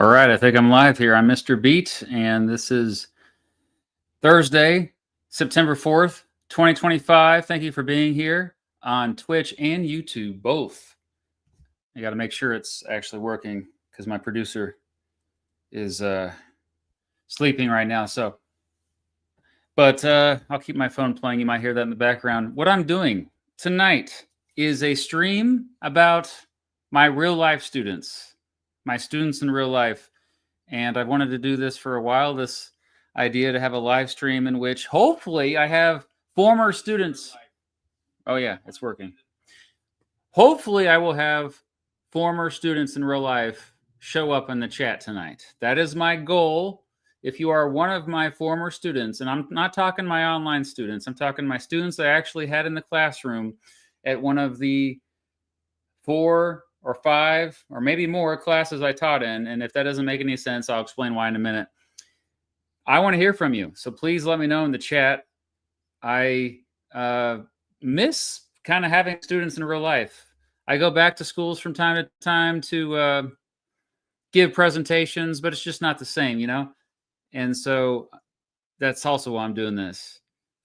All right, I think I'm live here. I'm Mr. Beat, and this is Thursday, September 4th, 2025. Thank you for being here on Twitch and YouTube, both. I got to make sure it's actually working because my producer is sleeping right now. But I'll keep my phone playing. You might hear that in the background. What I'm doing tonight is a stream about my real life students, my students in real life. And I've wanted to do this for a while, this idea to have a live stream in which hopefully I have former students. Oh yeah, it's working. Hopefully I will have former students in real life show up in the chat tonight. That is my goal. If you are one of my former students, and I'm not talking my online students, I'm talking my students I actually had in the classroom at one of the 4 or 5 or maybe more classes I taught in. And if that doesn't make any sense, I'll explain why in a minute. I want to hear from you. So please let me know in the chat. I miss kind of having students in real life. I go back to schools from time to time to give presentations, but it's just not the same, you know? And so that's also why I'm doing this.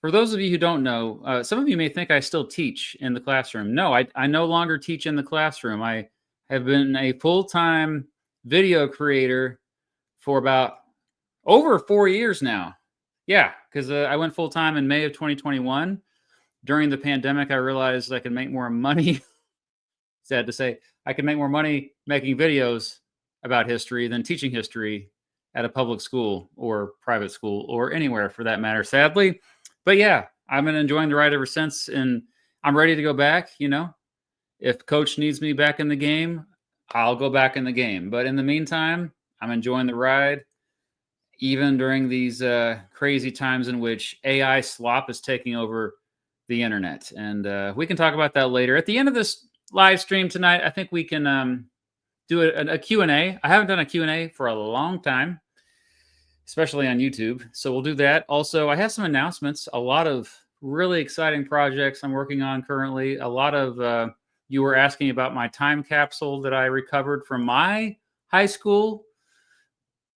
For those of you who don't know, some of you may think I still teach in the classroom. No, I no longer teach in the classroom. I have been a full-time video creator for about over 4 years now. Yeah, because I went full-time in May of 2021. During the pandemic, I realized I could make more money. Sad to say, I could make more money making videos about history than teaching history at a public school or private school or anywhere for that matter, sadly. But yeah, I've been enjoying the ride ever since, and I'm ready to go back. You know, if coach needs me back in the game, I'll go back in the game. But in the meantime, I'm enjoying the ride, even during these crazy times in which AI slop is taking over the internet. And we can talk about that later. At the end of this live stream tonight, I think we can do a Q&A. I haven't done a Q&A for a long time, especially on YouTube. So we'll do that. Also, I have some announcements, a lot of really exciting projects I'm working on currently. A lot of you were asking about my time capsule that I recovered from my high school,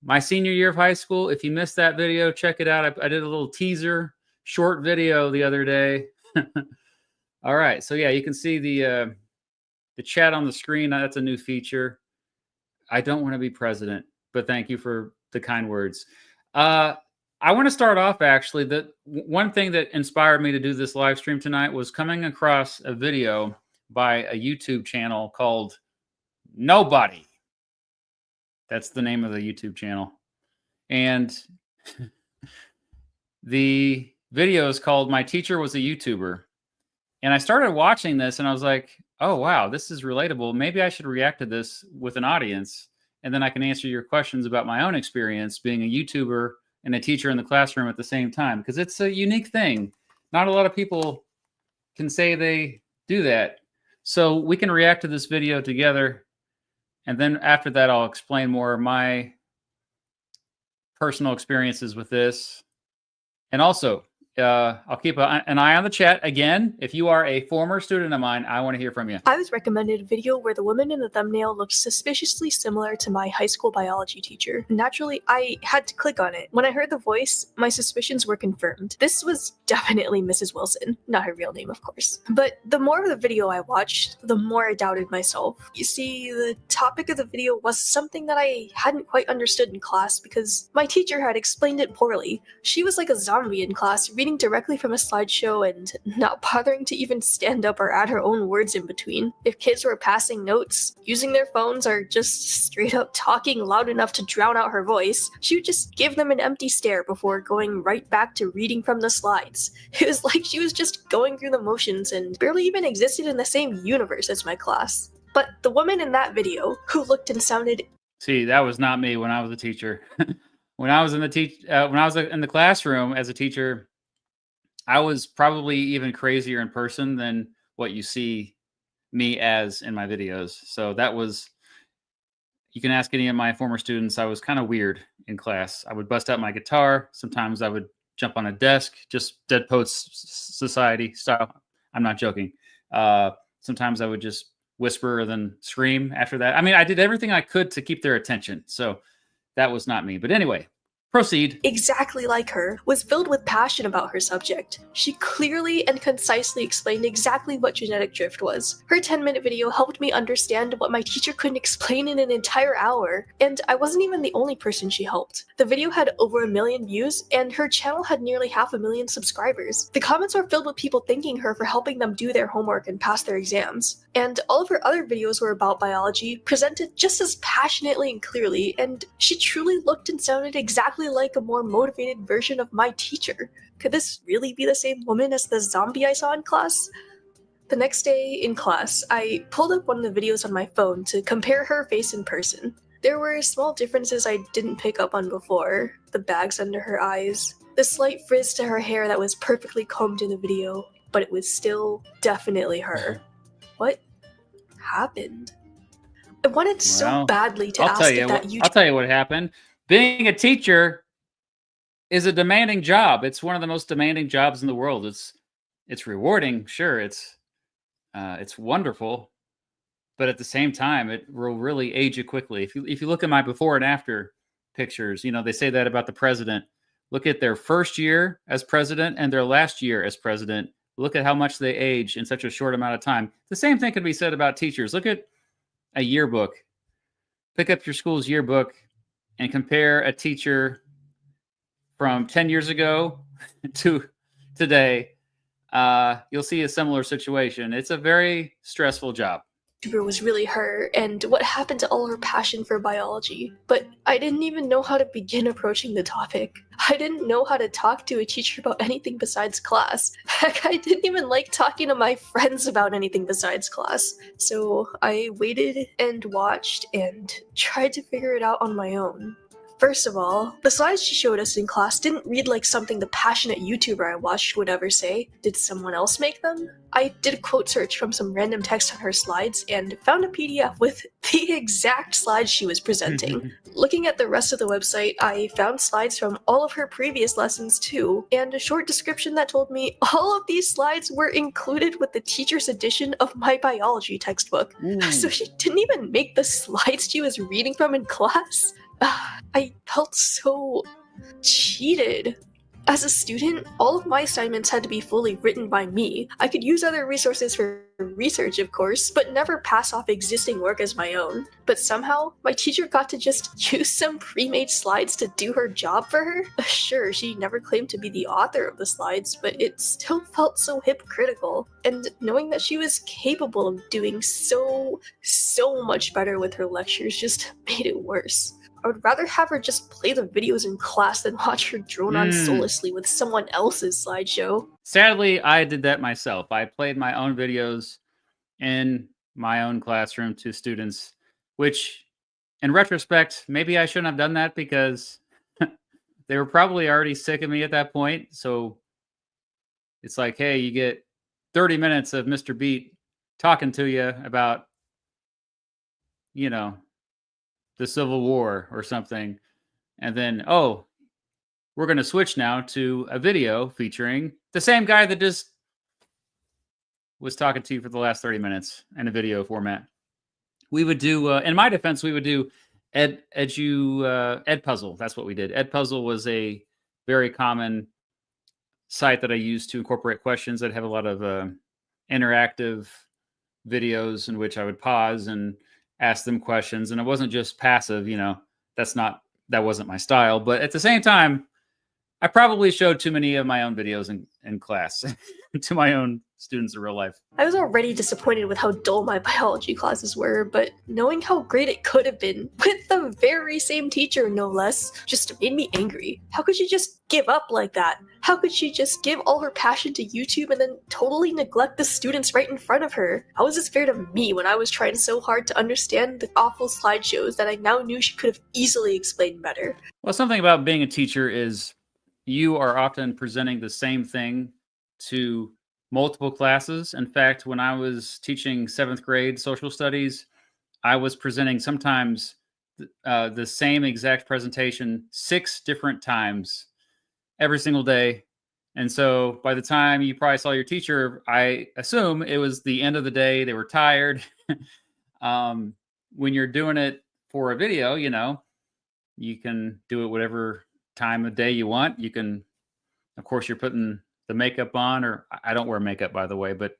my senior year of high school. If you missed that video, check it out. I did a little teaser short video the other day. All right. So yeah, you can see the chat on the screen. That's a new feature. I don't want to be president, but thank you for the kind words. I want to start off actually. The one thing that inspired me to do this live stream tonight was coming across a video by a YouTube channel called Nobody. That's the name of the YouTube channel. And the video is called My Teacher Was a YouTuber. And I started watching this and I was like, oh, wow, this is relatable. Maybe I should react to this with an audience. And then I can answer your questions about my own experience being a YouTuber and a teacher in the classroom at the same time, because it's a unique thing. Not a lot of people can say they do that. So we can react to this video together. And then after that, I'll explain more of my personal experiences with this. And also, I'll keep an eye on the chat. Again, if you are a former student of mine, I want to hear from you. I was recommended a video where the woman in the thumbnail looked suspiciously similar to my high school biology teacher. Naturally, I had to click on it. When I heard the voice, my suspicions were confirmed. This was definitely Mrs. Wilson, not her real name, of course. But the more of the video I watched, the more I doubted myself. You see, the topic of the video was something that I hadn't quite understood in class because my teacher had explained it poorly. She was like a zombie in class, reading directly from a slideshow and not bothering to even stand up or add her own words in between. If kids were passing notes, using their phones, or just straight up talking loud enough to drown out her voice, she would just give them an empty stare before going right back to reading from the slides. It was like she was just going through the motions and barely even existed in the same universe as my class. But the woman in that video, who looked and sounded— See, that was not me when I was a teacher. When I was in the classroom as a teacher, I was probably even crazier in person than what you see me as in my videos. So that was, you can ask any of my former students, I was kind of weird in class. I would bust out my guitar. Sometimes I would jump on a desk, just Dead Poets Society style. I'm not joking. Sometimes I would just whisper and then scream after that. I mean, I did everything I could to keep their attention. So that was not me. But anyway, proceed. Exactly like her, was filled with passion about her subject. She clearly and concisely explained exactly what genetic drift was. Her 10-minute video helped me understand what my teacher couldn't explain in an entire hour, and I wasn't even the only person she helped. The video had over 1 million views, and her channel had nearly 500,000 subscribers. The comments were filled with people thanking her for helping them do their homework and pass their exams. And all of her other videos were about biology, presented just as passionately and clearly, and she truly looked and sounded exactly like a more motivated version of my teacher. Could this really be the same woman as the zombie I saw in class? The next day in class, I pulled up one of the videos on my phone to compare her face in person. There were small differences I didn't pick up on before. The bags under her eyes, the slight frizz to her hair that was perfectly combed in the video, but it was still definitely her. What happened? I wanted so badly to ask if that I'll tell you what happened. Being a teacher is a demanding job. It's one of the most demanding jobs in the world. It's rewarding, sure. It's wonderful, but at the same time, it will really age you quickly. If you look at my before and after pictures, you know they say that about the president. Look at their first year as president and their last year as president. Look at how much they age in such a short amount of time. The same thing could be said about teachers. Look at a yearbook. Pick up your school's yearbook and compare a teacher from 10 years ago to today. You'll see a similar situation. It's a very stressful job. YouTuber was really her, and what happened to all her passion for biology. But I didn't even know how to begin approaching the topic. I didn't know how to talk to a teacher about anything besides class. Heck, I didn't even like talking to my friends about anything besides class. So I waited and watched and tried to figure it out on my own. First of all, the slides she showed us in class didn't read like something the passionate YouTuber I watched would ever say. Did someone else make them? I did a quote search from some random text on her slides and found a PDF with the exact slides she was presenting. Looking at the rest of the website, I found slides from all of her previous lessons too, and a short description that told me all of these slides were included with the teacher's edition of my biology textbook. So she didn't even make the slides she was reading from in class. I felt so cheated. As a student, all of my assignments had to be fully written by me. I could use other resources for research, of course, but never pass off existing work as my own. But somehow, my teacher got to just use some pre-made slides to do her job for her? Sure, she never claimed to be the author of the slides, but it still felt so hypocritical. And knowing that she was capable of doing so much better with her lectures just made it worse. I would rather have her just play the videos in class than watch her drone on soullessly with someone else's slideshow. Sadly, I did that myself. I played my own videos in my own classroom to students, which in retrospect, maybe I shouldn't have done that because they were probably already sick of me at that point. So it's like, hey, you get 30 minutes of Mr. Beat talking to you about, you know, the Civil War or something. And then, oh, we're going to switch now to a video featuring the same guy that just was talking to you for the last 30 minutes in a video format. We would do, in my defense, we would do Ed Puzzle. That's what we did. Ed Puzzle was a very common site that I used to incorporate questions that have a lot of interactive videos in which I would pause and ask them questions. And it wasn't just passive, you know, that wasn't my style. But at the same time, I probably showed too many of my own videos in class to my own students in real life. I was already disappointed with how dull my biology classes were, but knowing how great it could have been, with the very same teacher no less, just made me angry. How could she just give up like that? How could she just give all her passion to YouTube and then totally neglect the students right in front of her? How was this fair to me when I was trying so hard to understand the awful slideshows that I now knew she could have easily explained better? Well, something about being a teacher is you are often presenting the same thing to multiple classes. In fact, when I was teaching 7th grade social studies, I was presenting sometimes the same exact presentation 6 different times every single day And so by the time you probably saw your teacher, I assume it was the end of the day. They were tired. When you're doing it for a video, you can do it whatever time of day you want. You can, of course, you're putting the makeup on, or I don't wear makeup, by the way, but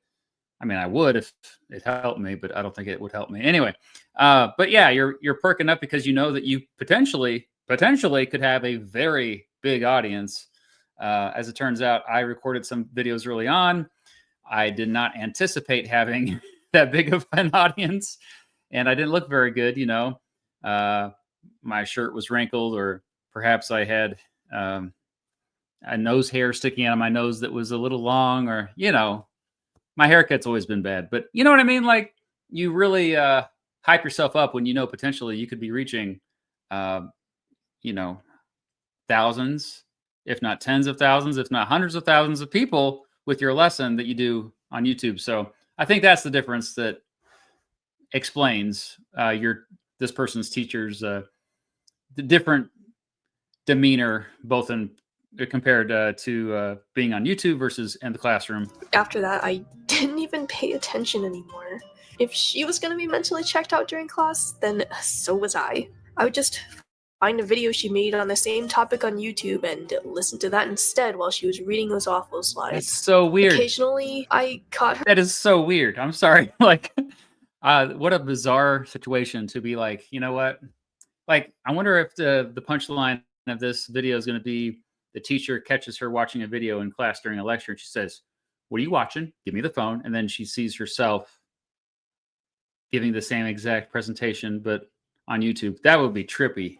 I mean, I would if it helped me, but I don't think it would help me anyway. But yeah, you're perking up because you know that you potentially could have a very big audience. As it turns out, I recorded some videos early on. I did not anticipate having that big of an audience, and I didn't look very good. My shirt was wrinkled, or perhaps I had a nose hair sticking out of my nose that was a little long, or my haircut's always been bad, but you know what I mean? Like, you really hype yourself up when potentially you could be reaching, uh, thousands, if not tens of thousands, if not hundreds of thousands of people with your lesson that you do on YouTube. So I think that's the difference that explains this person's teacher's the different demeanor, both in compared to being on YouTube versus in the classroom. After that, I didn't even pay attention anymore. If she was going to be mentally checked out during class, then so was I. I would just find a video she made on the same topic on YouTube and listen to that instead while she was reading those awful slides. That's so weird. Occasionally, I caught her. That is so weird. I'm sorry. Like, what a bizarre situation to be like, you know what? Like, I wonder if the punchline of this video is going to be the teacher catches her watching a video in class during a lecture, and she says, "What are you watching? Give me the phone." And then she sees herself giving the same exact presentation, but on YouTube. That would be trippy.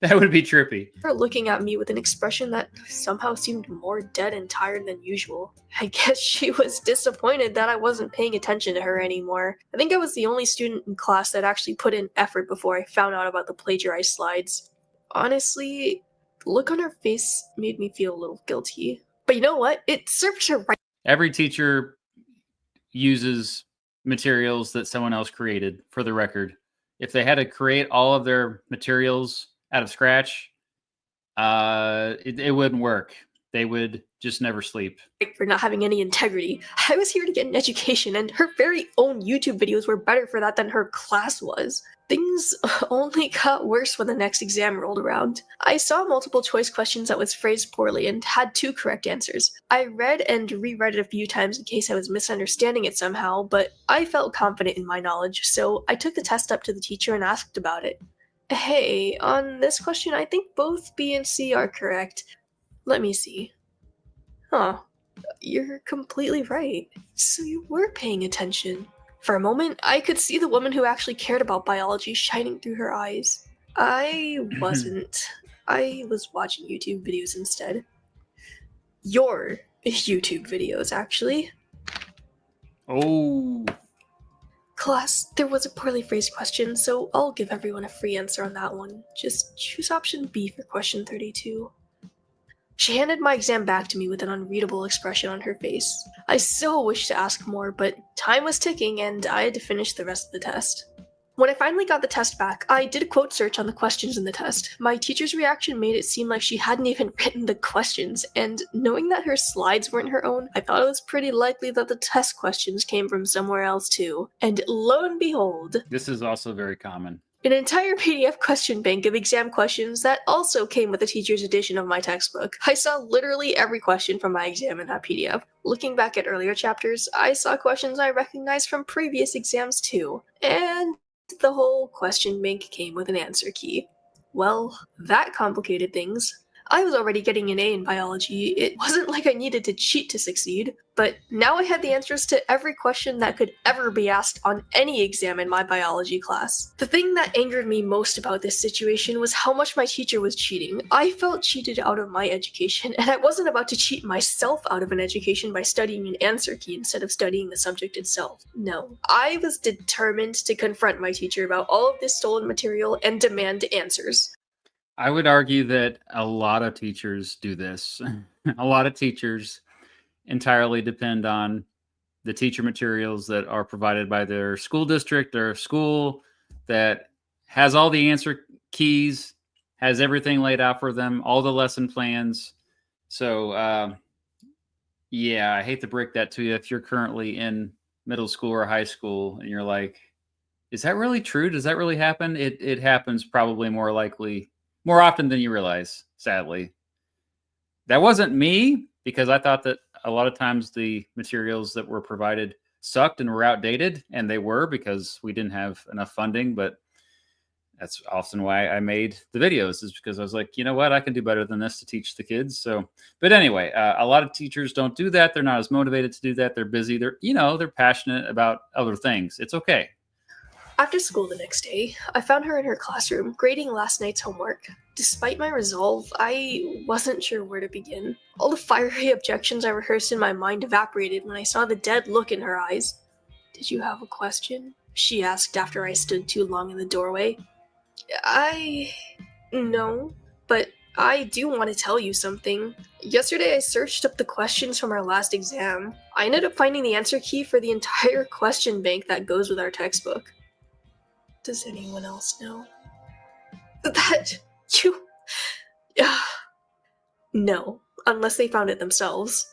That would be trippy. Her looking at me with an expression that somehow seemed more dead and tired than usual. I guess she was disappointed that I wasn't paying attention to her anymore. I think I was the only student in class that actually put in effort before I found out about the plagiarized slides. Honestly, the look on her face made me feel a little guilty. But you know what? It served her right. Every teacher uses materials that someone else created, for the record. If they had to create all of their materials out of scratch, it wouldn't work. They would just never sleep. For not having any integrity. I was here to get an education, and her very own YouTube videos were better for that than her class was. Things only got worse when the next exam rolled around. I saw multiple choice questions that was phrased poorly and had 2 correct answers. I read and reread it a few times in case I was misunderstanding it somehow, but I felt confident in my knowledge, so I took the test up to the teacher and asked about it. Hey, on this question, I think both B and C are correct. Let me see. Huh. You're completely right. So you were paying attention. For a moment, I could see the woman who actually cared about biology shining through her eyes. I wasn't. I was watching YouTube videos instead. Your YouTube videos, actually. Oh. Class, there was a poorly phrased question, so I'll give everyone a free answer on that one. Just choose option B for question 32. She handed my exam back to me with an unreadable expression on her face. I so wished to ask more, but time was ticking and I had to finish the rest of the test. When I finally got the test back, I did a quote search on the questions in the test. My teacher's reaction made it seem like she hadn't even written the questions, and knowing that her slides weren't her own, I thought it was pretty likely that the test questions came from somewhere else too. And lo and behold, this is also very common. An entire PDF question bank of exam questions that also came with the teacher's edition of my textbook. I saw literally every question from my exam in that PDF. Looking back at earlier chapters, I saw questions I recognized from previous exams too. And the whole question bank came with an answer key. Well, that complicated things. I was already getting an A in biology. It wasn't like I needed to cheat to succeed, but now I had the answers to every question that could ever be asked on any exam in my biology class. The thing that angered me most about this situation was how much my teacher was cheating. I felt cheated out of my education, and I wasn't about to cheat myself out of an education by studying an answer key instead of studying the subject itself. No. I was determined to confront my teacher about all of this stolen material and demand answers. I would argue that a lot of teachers do this. A lot of teachers entirely depend on the teacher materials that are provided by their school district or school that has all the answer keys, has everything laid out for them, all the lesson plans. So Yeah, I hate to break that to you if you're currently in middle school or high school and you're like, is that really true? Does that really happen? It happens probably more often than you realize, sadly. That wasn't me because I thought that a lot of times the materials that were provided sucked and were outdated, and they were because we didn't have enough funding, but that's often why I made the videos, is because I was like, you know what, I can do better than this to teach the kids. So, but anyway, a lot of teachers don't do that. They're not as motivated to do that. They're busy. They're passionate about other things. It's okay. After school the next day, I found her in her classroom, grading last night's homework. Despite my resolve, I wasn't sure where to begin. All the fiery objections I rehearsed in my mind evaporated when I saw the dead look in her eyes. "Did you have a question?" she asked after I stood too long in the doorway. No, but I do want to tell you something. Yesterday I searched up the questions from our last exam. I ended up finding the answer key for the entire question bank that goes with our textbook. Does anyone else know? That you... No, unless they found it themselves.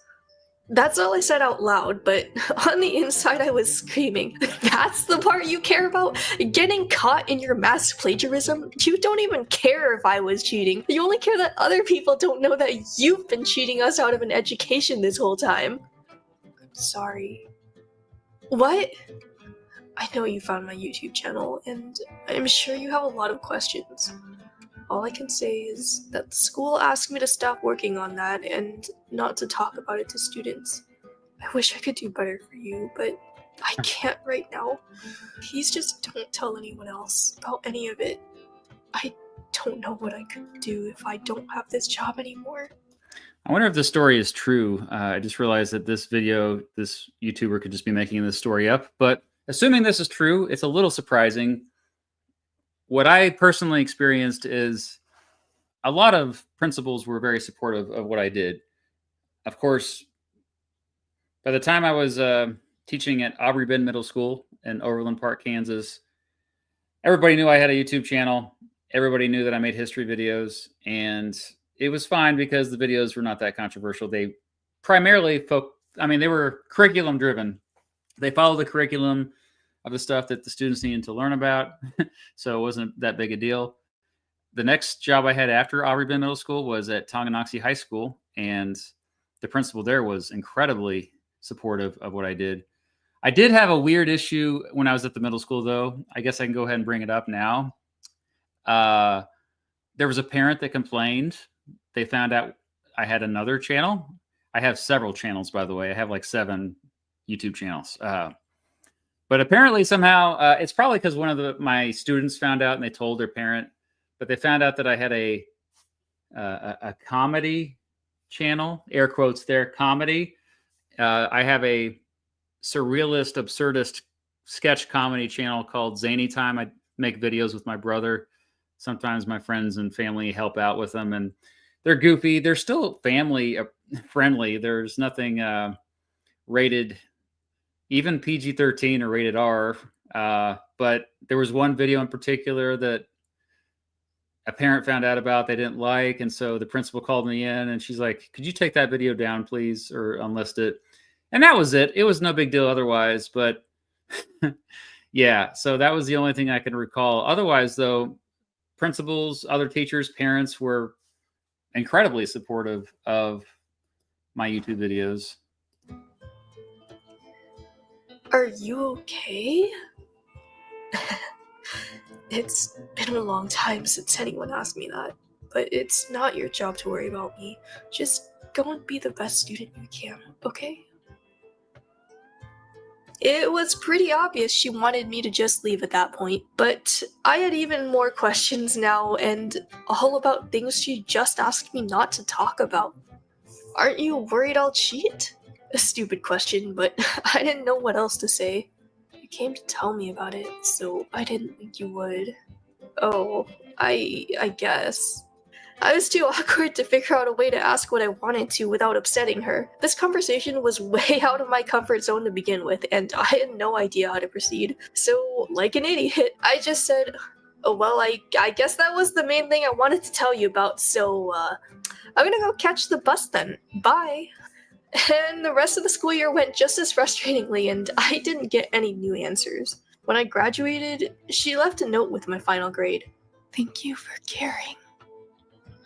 That's all I said out loud, but on the inside I was screaming. That's the part you care about? Getting caught in your mass plagiarism? You don't even care if I was cheating. You only care that other people don't know that you've been cheating us out of an education this whole time. I'm sorry. What? I know you found my YouTube channel, and I'm sure you have a lot of questions. All I can say is that the school asked me to stop working on that and not to talk about it to students. I wish I could do better for you, but I can't right now. Please just don't tell anyone else about any of it. I don't know what I could do if I don't have this job anymore. I wonder if the story is true. I just realized that this YouTuber could just be making this story up. But assuming this is true, it's a little surprising. What I personally experienced is a lot of principals were very supportive of what I did. Of course, by the time I was teaching at Aubrey Bend Middle School in Overland Park, Kansas, everybody knew I had a YouTube channel. Everybody knew that I made history videos, and it was fine because the videos were not that controversial. They primarily they were curriculum driven. They followed the curriculum of the stuff that the students needed to learn about. So it wasn't that big a deal. The next job I had after Aubrey Bend Middle School was at Tonganoxie High School, and the principal there was incredibly supportive of what I did. I did have a weird issue when I was at the middle school, though. I guess I can go ahead and bring it up now. There was a parent that complained. They found out I had another channel. I have several channels, by the way. I have like 7 YouTube channels. But apparently somehow, it's probably because one of my students found out and they told their parent, but they found out that I had a comedy channel, air quotes there, comedy. I have a surrealist, absurdist sketch comedy channel called Zany Time. I make videos with my brother. Sometimes my friends and family help out with them, and they're goofy. They're still family friendly. There's nothing rated even PG-13 or rated R. But there was one video in particular that a parent found out about they didn't like. And so the principal called me in and she's like, could you take that video down, please, or unlist it? And that was it. It was no big deal otherwise. But yeah, so that was the only thing I can recall. Otherwise, though, principals, other teachers, parents were incredibly supportive of my YouTube videos. Are you okay? It's been a long time since anyone asked me that, but it's not your job to worry about me. Just go and be the best student you can, okay? It was pretty obvious she wanted me to just leave at that point, but I had even more questions now, and all about things she just asked me not to talk about. Aren't you worried I'll cheat? A stupid question, but I didn't know what else to say. You came to tell me about it, so I didn't think you would. Oh, I guess. I was too awkward to figure out a way to ask what I wanted to without upsetting her. This conversation was way out of my comfort zone to begin with, and I had no idea how to proceed. So, like an idiot, I just said, oh well, I guess that was the main thing I wanted to tell you about, so, I'm gonna go catch the bus then. Bye! And the rest of the school year went just as frustratingly, and I didn't get any new answers. When I graduated, she left a note with my final grade. "Thank you for caring."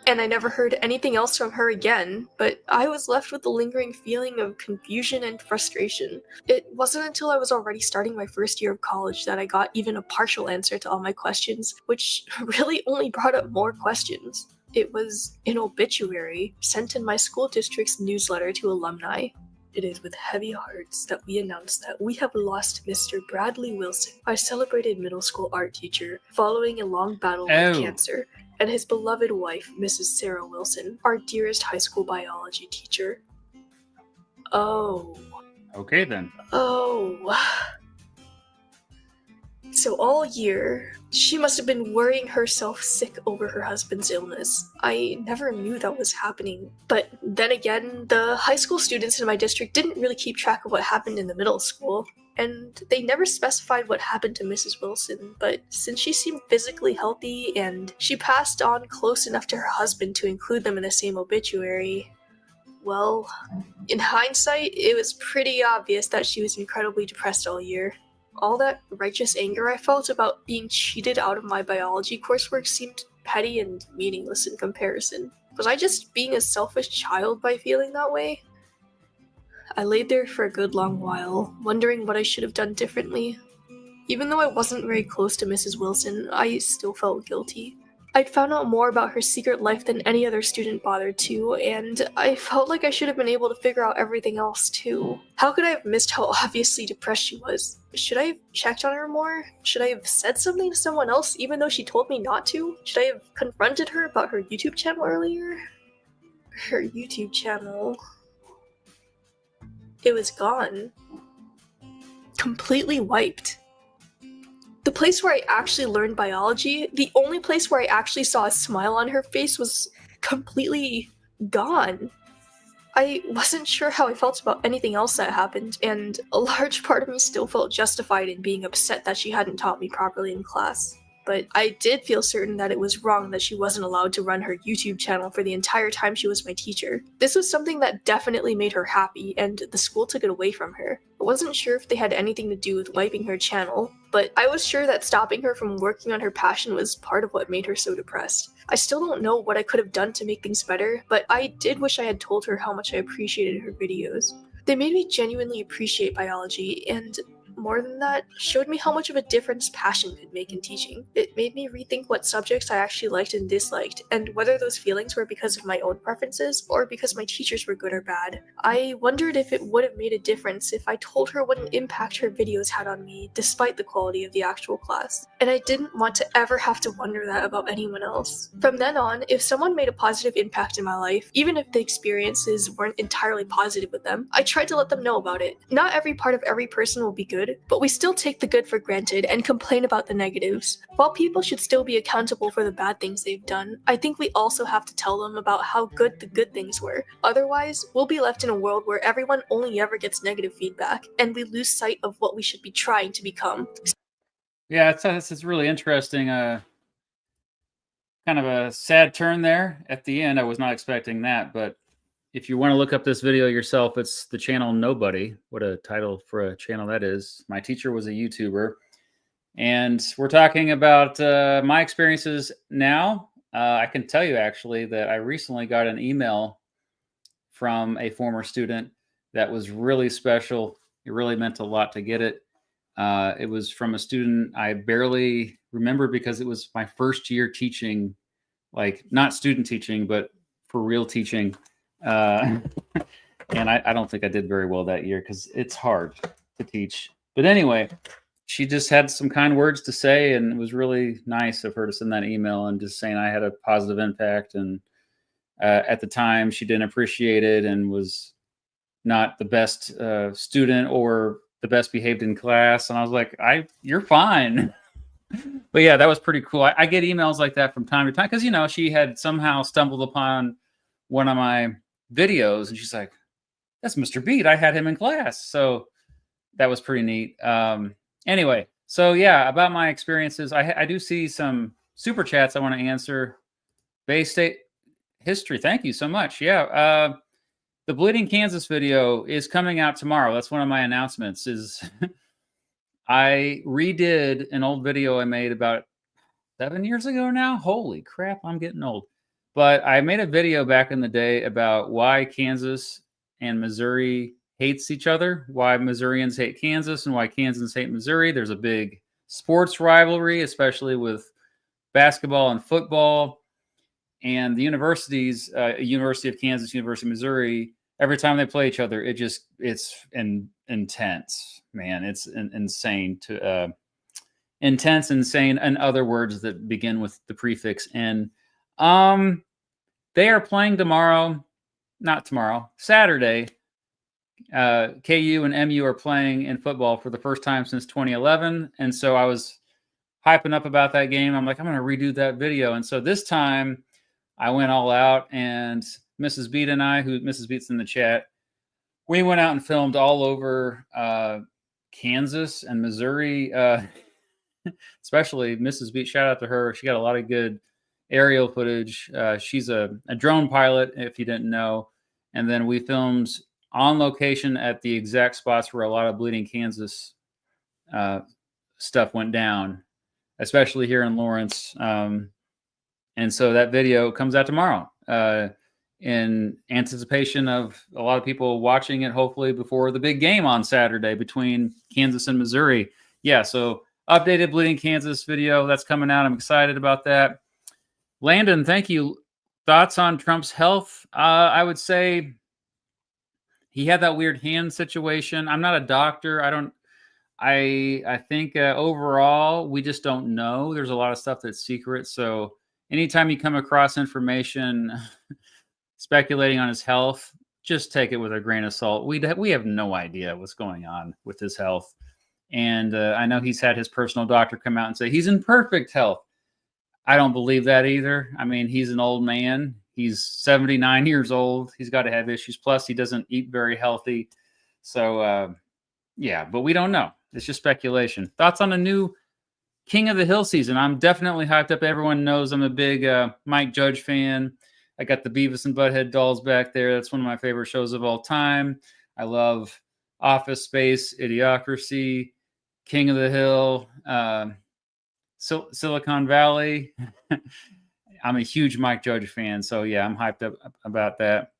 And I never heard anything else from her again, but I was left with a lingering feeling of confusion and frustration. It wasn't until I was already starting my first year of college that I got even a partial answer to all my questions, which really only brought up more questions. It was an obituary sent in my school district's newsletter to alumni. "It is with heavy hearts that we announce that we have lost Mr. Bradley Wilson, our celebrated middle school art teacher, following a long battle with cancer, and his beloved wife, Mrs. Sarah Wilson, our dearest high school biology teacher." Oh. Okay, then. Oh. So all year, she must have been worrying herself sick over her husband's illness. I never knew that was happening. But then again, the high school students in my district didn't really keep track of what happened in the middle school, and they never specified what happened to Mrs. Wilson, but since she seemed physically healthy and she passed on close enough to her husband to include them in the same obituary, well, in hindsight, it was pretty obvious that she was incredibly depressed all year. All that righteous anger I felt about being cheated out of my biology coursework seemed petty and meaningless in comparison. Was I just being a selfish child by feeling that way? I laid there for a good long while, wondering what I should have done differently. Even though I wasn't very close to Mrs. Wilson, I still felt guilty. I'd found out more about her secret life than any other student bothered to, and I felt like I should have been able to figure out everything else too. How could I have missed how obviously depressed she was? Should I have checked on her more? Should I have said something to someone else even though she told me not to? Should I have confronted her about her YouTube channel earlier? Her YouTube channel... It was gone. Completely wiped. The place where I actually learned biology, the only place where I actually saw a smile on her face, was completely gone. I wasn't sure how I felt about anything else that happened, and a large part of me still felt justified in being upset that she hadn't taught me properly in class. But I did feel certain that it was wrong that she wasn't allowed to run her YouTube channel for the entire time she was my teacher. This was something that definitely made her happy, and the school took it away from her. I wasn't sure if they had anything to do with wiping her channel, but I was sure that stopping her from working on her passion was part of what made her so depressed. I still don't know what I could have done to make things better, but I did wish I had told her how much I appreciated her videos. They made me genuinely appreciate biology, and more than that, showed me how much of a difference passion could make in teaching. It made me rethink what subjects I actually liked and disliked, and whether those feelings were because of my own preferences or because my teachers were good or bad. I wondered if it would have made a difference if I told her what an impact her videos had on me, despite the quality of the actual class. And I didn't want to ever have to wonder that about anyone else. From then on, if someone made a positive impact in my life, even if the experiences weren't entirely positive with them, I tried to let them know about it. Not every part of every person will be good, but we still take the good for granted and complain about the negatives. While people should still be accountable for the bad things they've done, I think we also have to tell them about how good the good things were. Otherwise, we'll be left in a world where everyone only ever gets negative feedback, and we lose sight of what we should be trying to become. Yeah, it's really interesting. Kind of a sad turn there at the end. I was not expecting that, but if you want to look up this video yourself, it's the channel Nobody. What a title for a channel that is. My teacher was a YouTuber, and we're talking about my experiences now. I can tell you actually that I recently got an email from a former student that was really special. It really meant a lot to get it. It was from a student I barely remember because it was my first year teaching, like not student teaching, but for real teaching. And I don't think I did very well that year because it's hard to teach. But anyway, she just had some kind words to say, and it was really nice of her to send that email and just saying I had a positive impact. And at the time, she didn't appreciate it and was not the best student or the best behaved in class. And I was like, you're fine. But yeah, that was pretty cool. I get emails like that from time to time because, you know, she had somehow stumbled upon one of my videos and she's like, that's Mr. Beat. I had him in class. So that was pretty neat. Anyway, so yeah, about my experiences, I do see some super chats I want to answer. Bay State history. Thank you so much. Yeah. the Bleeding Kansas video is coming out tomorrow. That's one of my announcements. Is I redid an old video I made about 7 years ago now. Holy crap, I'm getting old. But I made a video back in the day about why Kansas and Missouri hates each other, why Missourians hate Kansas and why Kansans hate Missouri. There's a big sports rivalry, especially with basketball and football. And the universities, University of Kansas, University of Missouri, every time they play each other, it's intense, man. It's insane to intense, insane, and other words that begin with the prefix N. They are playing tomorrow, not tomorrow, Saturday. KU and MU are playing in football for the first time since 2011. And so I was hyping up about that game. I'm like, I'm going to redo that video. And so this time I went all out, and Mrs. Beat and I, who Mrs. Beat's in the chat, we went out and filmed all over Kansas and Missouri, especially Mrs. Beat. Shout out to her. She got a lot of good aerial footage. She's a drone pilot, if you didn't know. And then we filmed on location at the exact spots where a lot of Bleeding Kansas stuff went down, especially here in Lawrence. And so that video comes out tomorrow in anticipation of a lot of people watching it, hopefully before the big game on Saturday between Kansas and Missouri. Yeah, so updated Bleeding Kansas video that's coming out. I'm excited about that. Landon, thank you. Thoughts on Trump's health? I would say he had that weird hand situation. I'm not a doctor. I think overall, we just don't know. There's a lot of stuff that's secret. So anytime you come across information speculating on his health, just take it with a grain of salt. We have no idea what's going on with his health. And I know he's had his personal doctor come out and say he's in perfect health. I don't believe that either. I mean, he's an old man. He's 79 years old. He's got to have issues. Plus, he doesn't eat very healthy. So, yeah, but we don't know. It's just speculation. Thoughts on a new King of the Hill season? I'm definitely hyped up. Everyone knows I'm a big Mike Judge fan. I got the Beavis and Butthead dolls back there. That's one of my favorite shows of all time. I love Office Space, Idiocracy, King of the Hill, Silicon Valley. I'm a huge Mike Judge fan. So, yeah, I'm hyped up about that.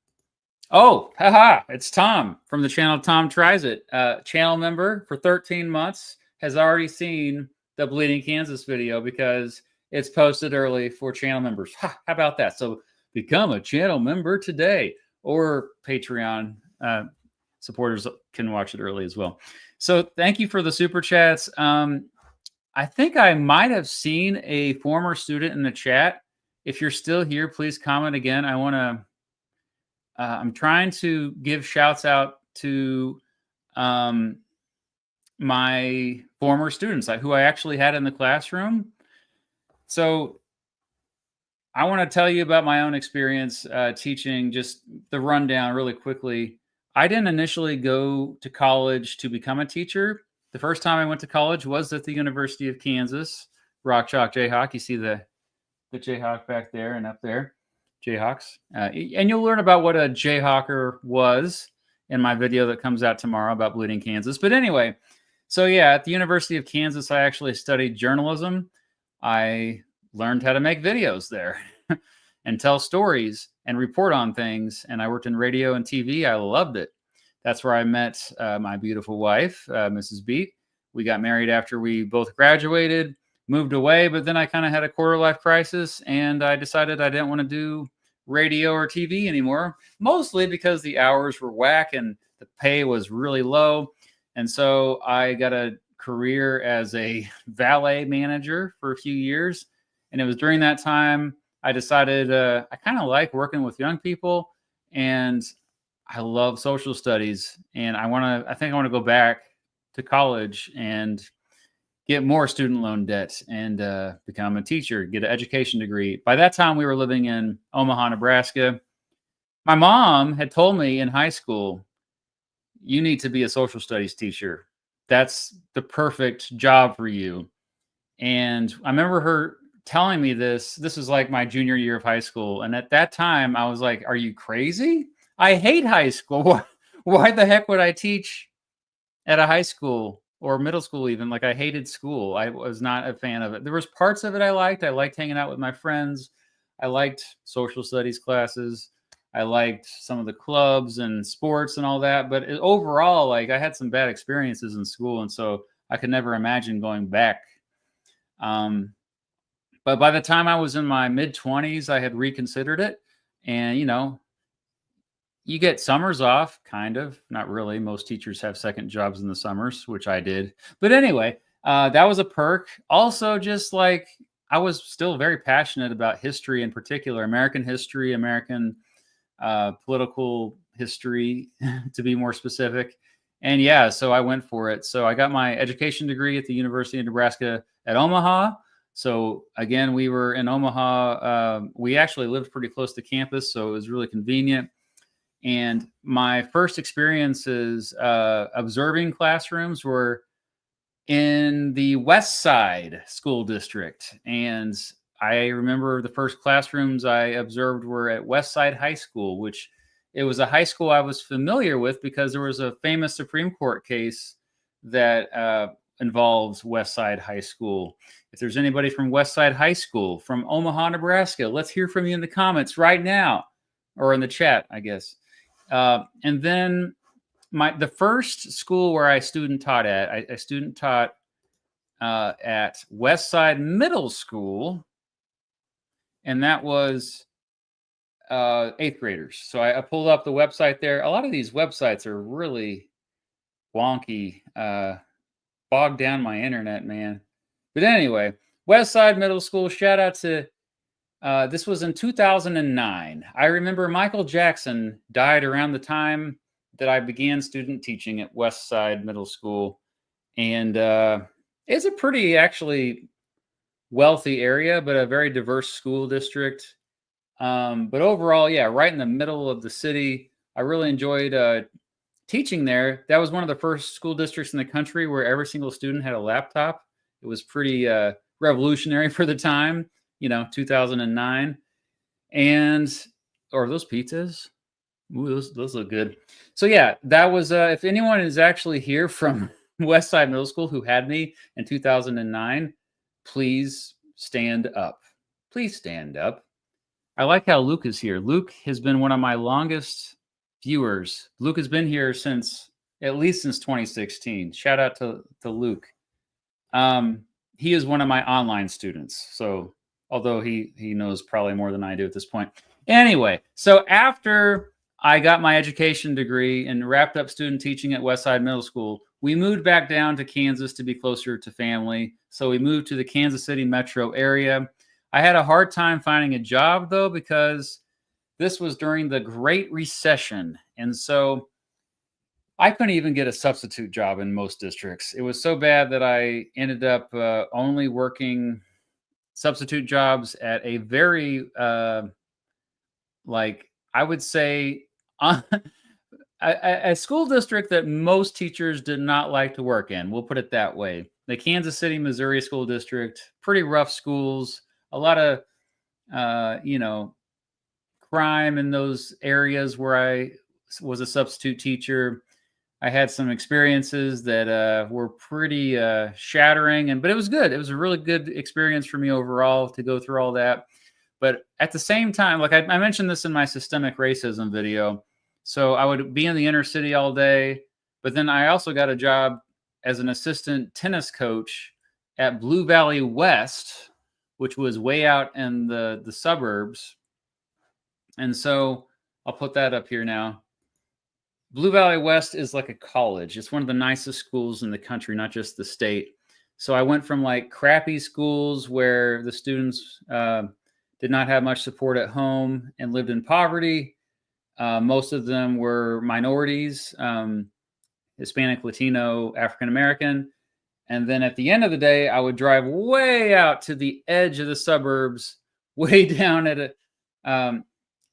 Oh, haha, it's Tom from the channel Tom Tries It. Channel member for 13 months has already seen the Bleeding Kansas video because it's posted early for channel members. Ha, how about that? So become a channel member today, or Patreon supporters can watch it early as well. So thank you for the super chats. I think I might have seen a former student in the chat. If you're still here, please comment again. I want to. I'm trying to give shouts out to my former students who I actually had in the classroom. So I want to tell you about my own experience teaching, just the rundown really quickly. I didn't initially go to college to become a teacher. The first time I went to college was at the University of Kansas, Rock Chalk Jayhawk. You see the Jayhawk back there and up there. Jayhawks. And you'll learn about what a Jayhawker was in my video that comes out tomorrow about Bleeding Kansas. But anyway, so yeah, at the University of Kansas, I actually studied journalism. I learned how to make videos there and tell stories and report on things. And I worked in radio and TV. I loved it. That's where I met my beautiful wife, Mrs. Beat. We got married after we both graduated, moved away, but then I kind of had a quarter life crisis, and I decided I didn't want to do radio or TV anymore, mostly because the hours were whack and the pay was really low. And so I got a career as a valet manager for a few years. And it was during that time I decided I kind of like working with young people, and I love social studies. And I think I want to go back to college and get more student loan debt and become a teacher, get an education degree. By that time, we were living in Omaha, Nebraska. My mom had told me in high school, you need to be a social studies teacher. That's the perfect job for you. And I remember her telling me this. This was like my junior year of high school. And at that time, I was like, are you crazy? I hate high school. Why the heck would I teach at a high school or middle school even? Like, I hated school. I was not a fan of it. There was parts of it I liked. I liked hanging out with my friends. I liked social studies classes. I liked some of the clubs and sports and all that. But overall, like, I had some bad experiences in school, and so I could never imagine going back. But by the time I was in my mid-20s, I had reconsidered it. And, you get summers off, kind of. Not really. Most teachers have second jobs in the summers, which I did. But anyway, that was a perk. Also, just like I was still very passionate about history in particular, American history, American political history, to be more specific. And yeah, so I went for it. So I got my education degree at the University of Nebraska at Omaha. So again, we were in Omaha. We actually lived pretty close to campus, so it was really convenient. And my first experiences observing classrooms were in the West Side School District. And I remember the first classrooms I observed were at West Side High School, which it was a high school I was familiar with because there was a famous Supreme Court case that involves West Side High School. If there's anybody from West Side High School from Omaha, Nebraska, let's hear from you in the comments right now, or in the chat, I guess. And then the first school where I student taught at, I student taught at West Side Middle School, and that was 8th graders. So I pulled up the website there. A lot of these websites are really wonky, bogged down my internet, man. But anyway, West Side Middle School, shout out to this was in 2009. I remember Michael Jackson died around the time that I began student teaching at West Side Middle School. And it's a pretty actually wealthy area, but a very diverse school district. But overall, yeah, right in the middle of the city. I really enjoyed teaching there. That was one of the first school districts in the country where every single student had a laptop. It was pretty revolutionary for the time. 2009. And, or those pizzas? Ooh, those look good. So yeah, that was, if anyone is actually here from West Side Middle School who had me in 2009, please stand up. Please stand up. I like how Luke is here. Luke has been one of my longest viewers. Luke has been here at least since 2016. Shout out to Luke. He is one of my online students. So although he knows probably more than I do at this point. Anyway, so after I got my education degree and wrapped up student teaching at West Side Middle School, we moved back down to Kansas to be closer to family. So we moved to the Kansas City metro area. I had a hard time finding a job, though, because this was during the Great Recession. And so I couldn't even get a substitute job in most districts. It was so bad that I ended up only working substitute jobs at a very, I would say, a school district that most teachers did not like to work in. We'll put it that way. The Kansas City, Missouri School District, pretty rough schools, a lot of, crime in those areas where I was a substitute teacher. I had some experiences that were pretty shattering, but it was good. It was a really good experience for me overall to go through all that. But at the same time, like I mentioned this in my systemic racism video, so I would be in the inner city all day, but then I also got a job as an assistant tennis coach at Blue Valley West, which was way out in the suburbs. And so I'll put that up here now. Blue Valley West is like a college. It's one of the nicest schools in the country, not just the state. So I went from like crappy schools where the students did not have much support at home and lived in poverty. Most of them were minorities, Hispanic, Latino, African American. And then at the end of the day, I would drive way out to the edge of the suburbs, way down at a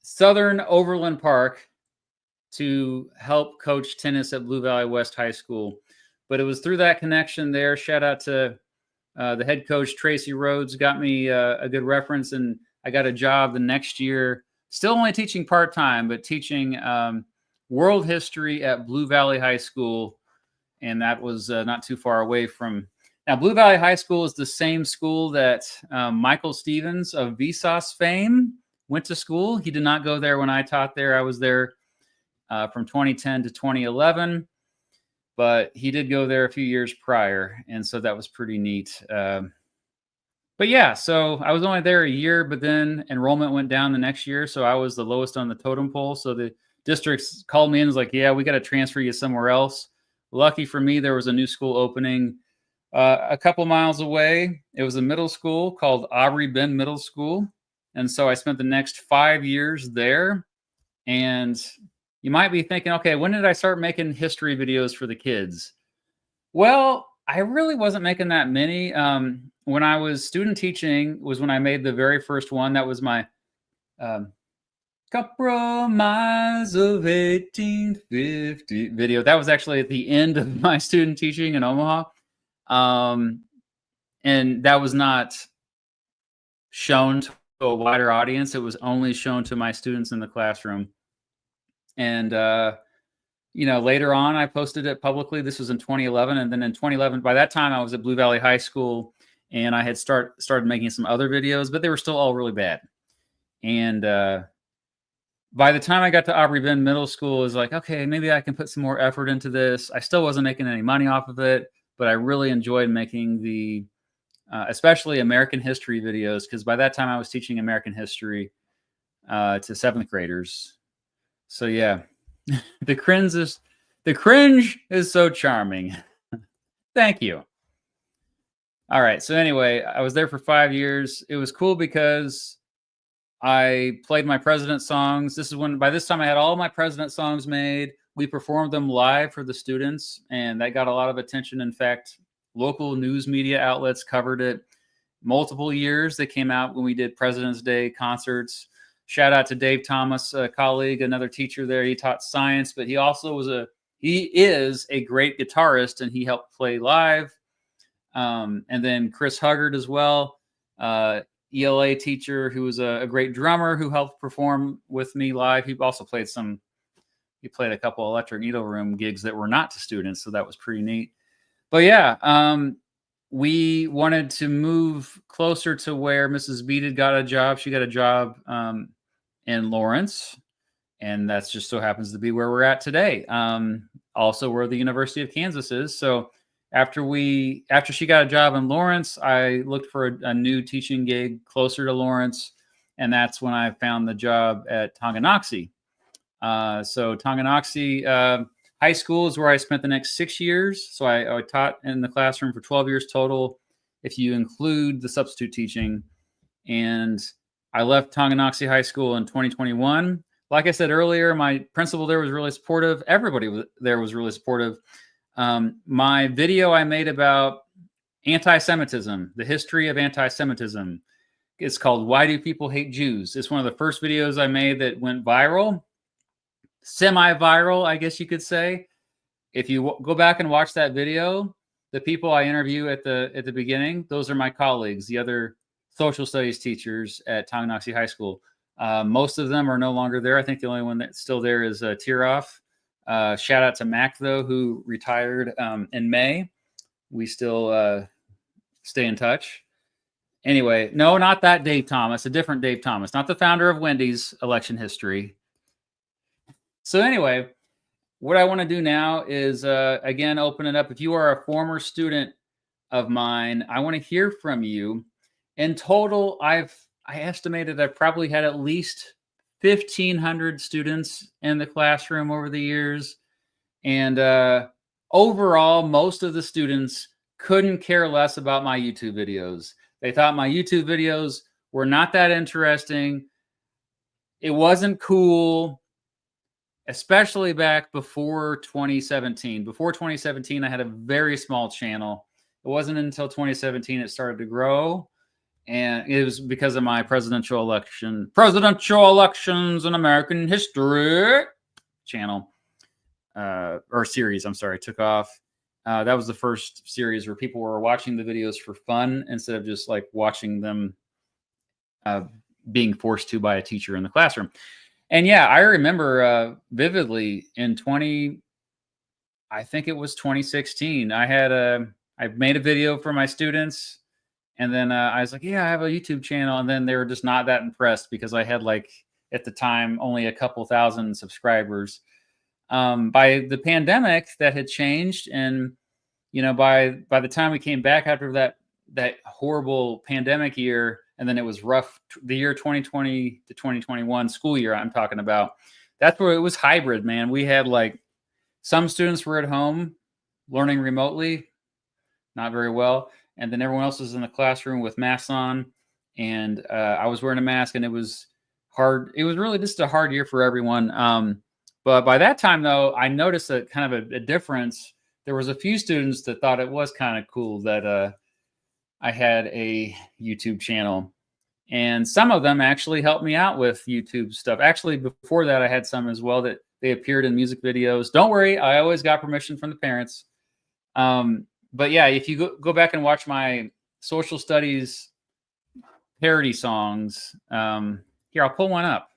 Southern Overland Park, to help coach tennis at Blue Valley West High School. But it was through that connection there. Shout out to the head coach, Tracy Rhodes, got me a good reference. And I got a job the next year still only teaching part-time, but teaching world history at Blue Valley High School. And that was not too far away from. Now, Blue Valley High School is the same school that Michael Stevens of Vsauce fame went to school. He did not go there when I taught there. I was there from 2010 to 2011, but he did go there a few years prior. And so that was pretty neat. But yeah, so I was only there a year, but then enrollment went down the next year. So I was the lowest on the totem pole. So the districts called me in and was like, yeah, we got to transfer you somewhere else. Lucky for me, there was a new school opening a couple miles away. It was a middle school called Aubrey Bend Middle School. And so I spent the next 5 years there. And you might be thinking, okay, when did I start making history videos for the kids? Well, I really wasn't making that many. When I was student teaching was when I made the very first one. That was my Compromise of 1850 video. That was actually at the end of my student teaching in Omaha. And that was not shown to a wider audience. It was only shown to my students in the classroom. And, later on, I posted it publicly. This was in 2011. And then in 2011, by that time, I was at Blue Valley High School, and I had started making some other videos, but they were still all really bad. And by the time I got to Aubrey Bend Middle School, it was like, okay, maybe I can put some more effort into this. I still wasn't making any money off of it, but I really enjoyed making the, especially American history videos, because by that time I was teaching American history to 7th graders. So yeah, the cringe is so charming. Thank you. All right. So anyway, I was there for 5 years. It was cool because I played my president songs. By this time I had all my president songs made. We performed them live for the students, and that got a lot of attention. In fact, local news media outlets covered it multiple years. They came out when we did President's Day concerts. Shout out to Dave Thomas, a colleague, another teacher there. He taught science, but he is a great guitarist, and he helped play live. And then Chris Huggard as well, ELA teacher who was a great drummer who helped perform with me live. He also played a couple Electric Needle Room gigs that were not to students, so that was pretty neat. But yeah, we wanted to move closer to where Mrs. Beat had got a job. She got a job in Lawrence, and that's just so happens to be where we're at today. Also where the University of Kansas is. So after she got a job in Lawrence, I looked for a new teaching gig closer to Lawrence, and that's when I found the job at Tonganoxie. So Tonganoxie High School is where I spent the next 6 years. So I taught in the classroom for 12 years total, if you include the substitute teaching. And I left Tonganoxie High School in 2021. Like I said earlier, my principal there was really supportive. Everybody there was really supportive. My video I made about anti-Semitism, the history of anti-Semitism, it's called Why Do People Hate Jews? It's one of the first videos I made that went viral, semi-viral, I guess you could say. If you go back and watch that video, the people I interview at the beginning, those are my colleagues, the other social studies teachers at Tonganoxie High School. Most of them are no longer there. I think the only one that's still there is Tiroff. Shout out to Mac, though, who retired in May. We still stay in touch. Anyway, no, not that Dave Thomas, a different Dave Thomas, not the founder of Wendy's election history. So anyway, what I want to do now is, again, open it up. If you are a former student of mine, I want to hear from you. In total, I estimated I've probably had at least 1,500 students in the classroom over the years. And overall, most of the students couldn't care less about my YouTube videos. They thought my YouTube videos were not that interesting. It wasn't cool, especially back before 2017. Before 2017, I had a very small channel. It wasn't until 2017 it started to grow. And it was because of my presidential elections in American history channel, or series. I'm sorry, took off. That was the first series where people were watching the videos for fun instead of just like watching them being forced to by a teacher in the classroom. And yeah, I remember vividly in I think it was 2016. I made a video for my students, and then I was like, yeah, I have a YouTube channel. And then they were just not that impressed because I had like at the time only a couple thousand subscribers. By the pandemic, that had changed, and by the time we came back after that horrible pandemic year, and then it was rough, the year 2020 to 2021 school year I'm talking about, that's where it was hybrid, man. We had like some students were at home learning remotely, not very well, and then everyone else was in the classroom with masks on, and I was wearing a mask, and it was hard. It was really just a hard year for everyone. But by that time, though, I noticed a kind of a difference. There was a few students that thought it was kind of cool that I had a YouTube channel, and some of them actually helped me out with YouTube stuff. Actually, before that, I had some as well that they appeared in music videos. Don't worry, I always got permission from the parents. But yeah, if you go back and watch my social studies parody songs, here, I'll pull one up.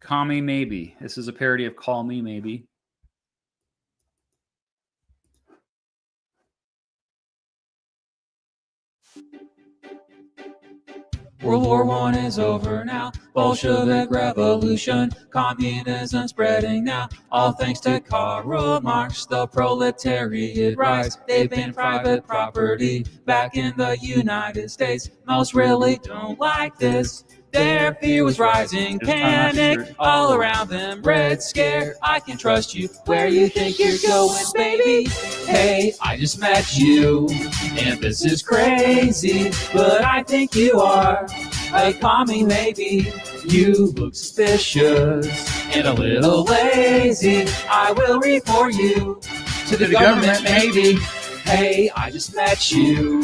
Call Me Maybe. This is a parody of Call Me Maybe. World War I is over now, Bolshevik revolution, communism spreading now, all thanks to Karl Marx, the proletariat rise. They've been private property back in the United States. Most really don't like this. Their fear was rising, panic all around them, red scare. I can trust you where you think you're going, baby. Hey, I just met you, and this is crazy, but I think you are a commie, maybe. You look suspicious and a little lazy. I will report you to the government, maybe. Hey, I just met you,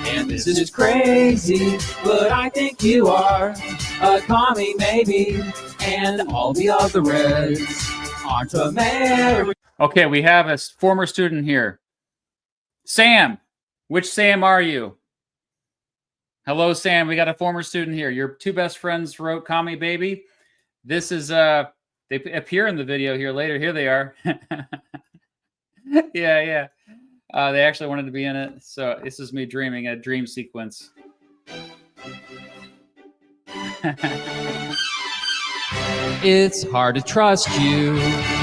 and this is crazy, but I think you are a commie, maybe, and all the other Reds aren't American. Okay, we have a former student here. Sam, which Sam are you? Hello, Sam. We got a former student here. Your two best friends wrote Commie Baby. This is, they appear in the video here later. Here they are. Yeah. They actually wanted to be in it. So this is me dreaming a dream sequence. It's hard to trust you.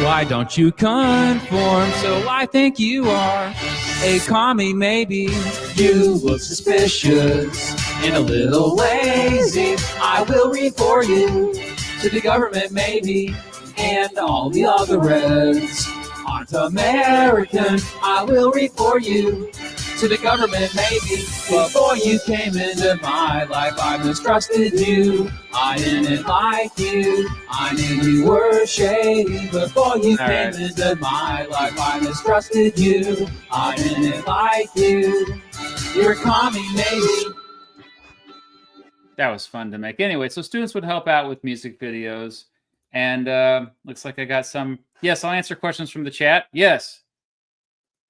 Why don't you conform? So I think you are a commie, maybe. You look suspicious and a little lazy. I will report you to the government, maybe, and all the other Reds aren't American. I will report you to the government, maybe. Before you came into my life, I mistrusted you. I didn't like you. I knew you were shady. Before you came into my life, I mistrusted you. I didn't like you. You're a commie, maybe. That was fun to make. Anyway, so students would help out with music videos. And looks like I got some. Yes, I'll answer questions from the chat. Yes.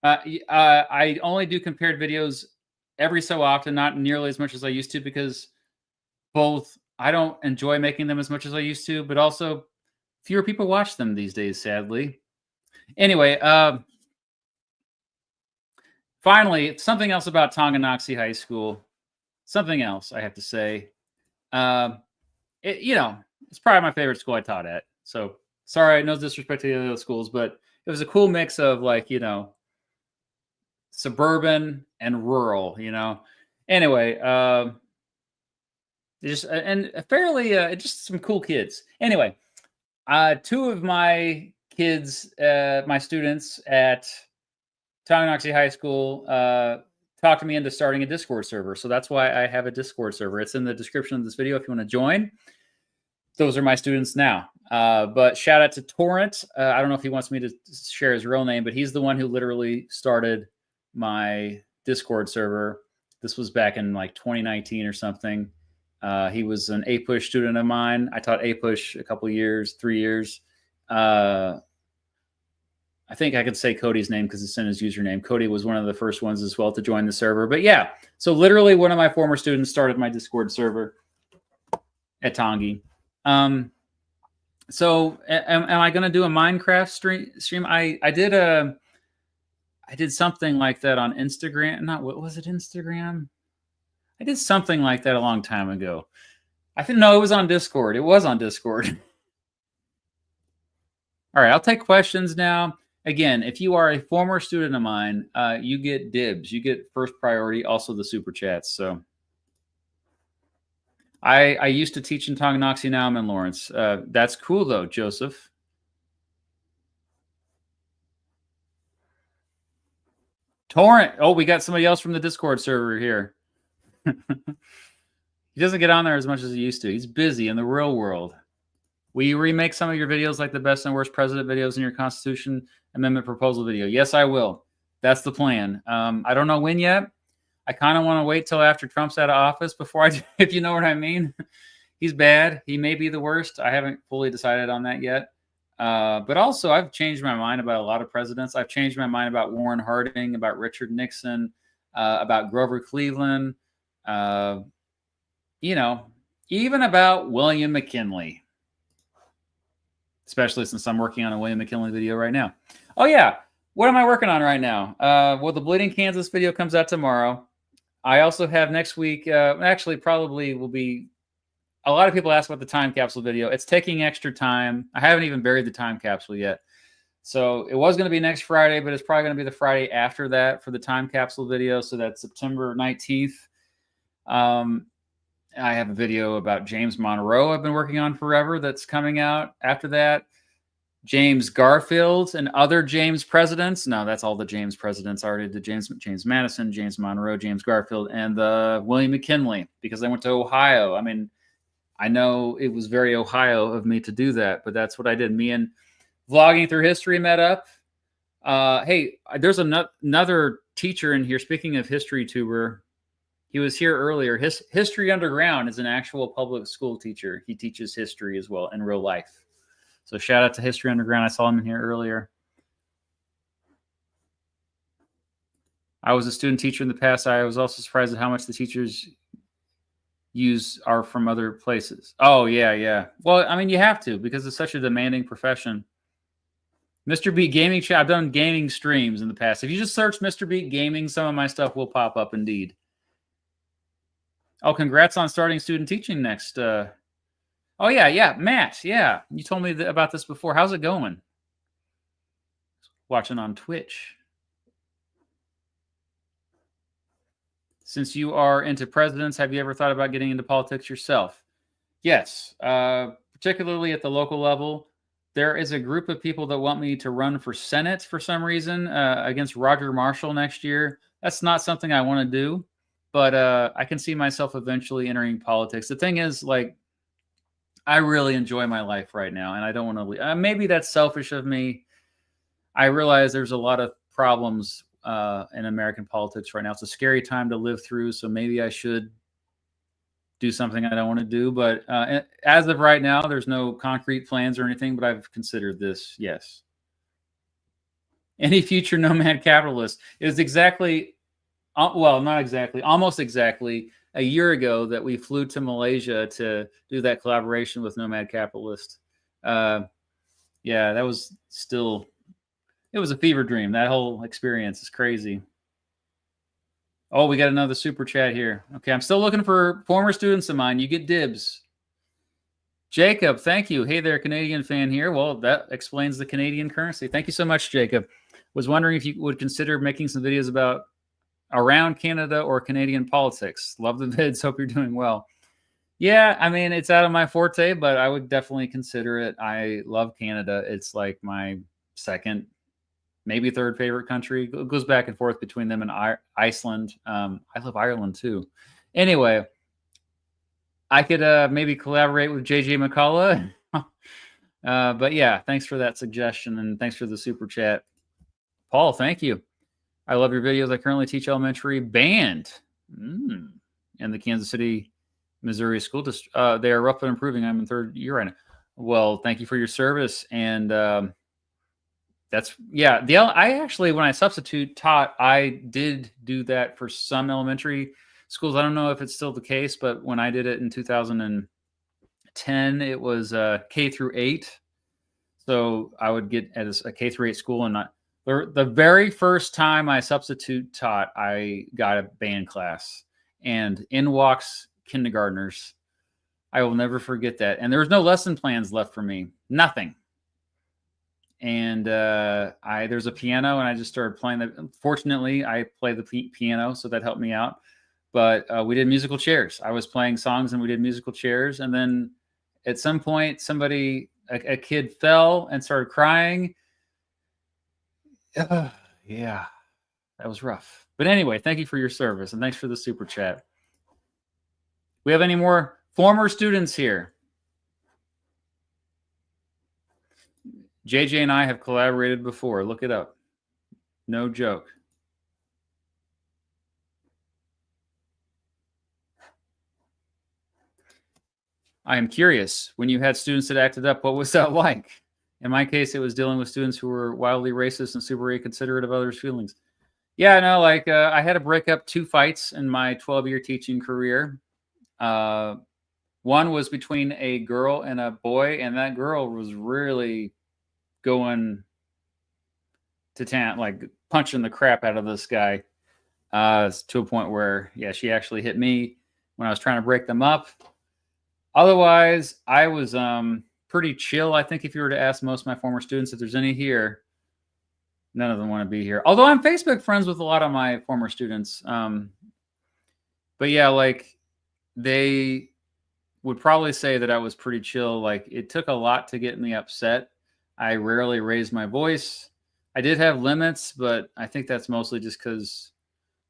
I only do compared videos every so often, not nearly as much as I used to, because both I don't enjoy making them as much as I used to, but also fewer people watch them these days, sadly. Anyway, finally, something else about Tonganoxie High School. Something else I have to say. It's probably my favorite school I taught at. So sorry, no disrespect to the other schools, but it was a cool mix of suburban and rural, Anyway, just some cool kids. Anyway, two of my kids, my students at Tonganoxie High School, talked me into starting a Discord server. So that's why I have a Discord server. It's in the description of this video if you want to join. Those are my students now. But shout out to Torrent. I don't know if he wants me to share his real name, but he's the one who literally started my Discord server. This was back in like 2019 or something. He was an APUSH student of mine. I taught APUSH a couple years, 3 years. I think I could say Cody's name because it's in his username. Cody was one of the first ones as well to join the server. But yeah, so literally one of my former students started my Discord server at Tongi. So am I going to do a Minecraft stream? I did something like that on Instagram. What was it, Instagram? I did something like that a long time ago. I think, no, it was on Discord. It was on Discord. All right, I'll take questions now. Again, if you are a former student of mine, you get dibs. You get first priority, also the super chats. So I used to teach in Tonganoxie. Now I'm in Lawrence. That's cool, though, Joseph. Torrent. Oh, we got somebody else from the Discord server here. He doesn't get on there as much as he used to. He's busy in the real world. Will you remake some of your videos like the best and worst president videos in your Constitution Amendment proposal video? Yes, I will. That's the plan. I don't know when yet. I kind of want to wait till after Trump's out of office before I do, if you know what I mean. He's bad. He may be the worst. I haven't fully decided on that yet. But also, I've changed my mind about a lot of presidents. I've changed my mind about Warren Harding, about Richard Nixon, about Grover Cleveland, even about William McKinley. Especially since I'm working on a William McKinley video right now. Oh, yeah. What am I working on right now? Well, the Bleeding Kansas video comes out tomorrow. I also have next week, actually probably will be, a lot of people ask about the time capsule video. It's taking extra time. I haven't even buried the time capsule yet. So it was going to be next Friday, but it's probably going to be the Friday after that for the time capsule video. So that's September 19th. I have a video about James Monroe I've been working on forever that's coming out after that. James Garfield and other James presidents. No, that's all the James presidents. I already did James Madison, James Monroe, James Garfield, and William McKinley because I went to Ohio. I mean, I know it was very Ohio of me to do that, but that's what I did. Me and Vlogging Through History met up. Hey, there's another teacher in here. Speaking of history tuber, he was here earlier. History Underground is an actual public school teacher. He teaches history as well in real life. So shout out to History Underground. I saw him in here earlier. I was a student teacher in the past. I was also surprised at how much the teachers are from other places. Oh, yeah. Well, I mean, you have to because it's such a demanding profession. Mr. Beat Gaming Chat. I've done gaming streams in the past. If you just search Mr. Beat Gaming, some of my stuff will pop up indeed. Oh, congrats on starting student teaching next. Oh, yeah. Matt, yeah. You told me about this before. How's it going? Watching on Twitch. Since you are into presidents, have you ever thought about getting into politics yourself? Yes, particularly at the local level. There is a group of people that want me to run for Senate for some reason against Roger Marshall next year. That's not something I want to do, but I can see myself eventually entering politics. The thing is, like, I really enjoy my life right now, and I don't want to leave. Maybe that's selfish of me. I realize there's a lot of problems in American politics right now. It's a scary time to live through, so maybe I should do something I don't want to do. But as of right now, there's no concrete plans or anything, but I've considered this, yes. Any future nomad capitalist is exactly, well, not exactly, almost exactly a year ago that we flew to Malaysia to do that collaboration with Nomad Capitalist. Yeah, that was still, it was a fever dream. That whole experience is crazy. Oh, we got another super chat here. Okay, I'm still looking for former students of mine. You get dibs. Jacob, thank you. Hey there, Canadian fan here. Well, that explains the Canadian currency. Thank you so much, Jacob. Was wondering if you would consider making some videos about around Canada or Canadian politics. Love the vids. Hope you're doing well. Yeah, I mean, it's out of my forte, but I would definitely consider it. I love Canada. It's like my second, maybe third favorite country. It goes back and forth between them and Iceland. I love Ireland too. Anyway, I could maybe collaborate with JJ McCullough. But yeah, thanks for that suggestion and thanks for the super chat. Paul, thank you. I love your videos. I currently teach elementary band in the Kansas City, Missouri school district. They are rough but improving. I'm in third year right now. Well, thank you for your service. And yeah. I actually, when I substitute taught, I did do that for some elementary schools. I don't know if it's still the case, but when I did it in 2010, it was K through 8. So I would get at a K through 8 school, and the very first time I substitute taught, I got a band class, and in walks kindergartners. I will never forget that. And there was no lesson plans left for me, nothing. And there's a piano, and I just started playing the. Fortunately, I play the piano, so that helped me out. But we did musical chairs. I was playing songs, and we did musical chairs. And then at some point, a kid fell and started crying. Yeah, that was rough. But anyway, thank you for your service, and thanks for the super chat. We have any more former students here? JJ and I have collaborated before. Look it up. No joke. I am curious, when you had students that acted up, what was that like? In my case, it was dealing with students who were wildly racist and super inconsiderate of others' feelings. Yeah, no, like I had to break up 2 fights in my 12-year teaching career. One was between a girl and a boy, and that girl was really going to town, like punching the crap out of this guy to a point where, yeah, she actually hit me when I was trying to break them up. Otherwise, I was pretty chill. I think if you were to ask most of my former students if there's any here, none of them want to be here. Although I'm Facebook friends with a lot of my former students. But yeah, like they would probably say that I was pretty chill. Like it took a lot to get me upset. I rarely raised my voice. I did have limits, but I think that's mostly just because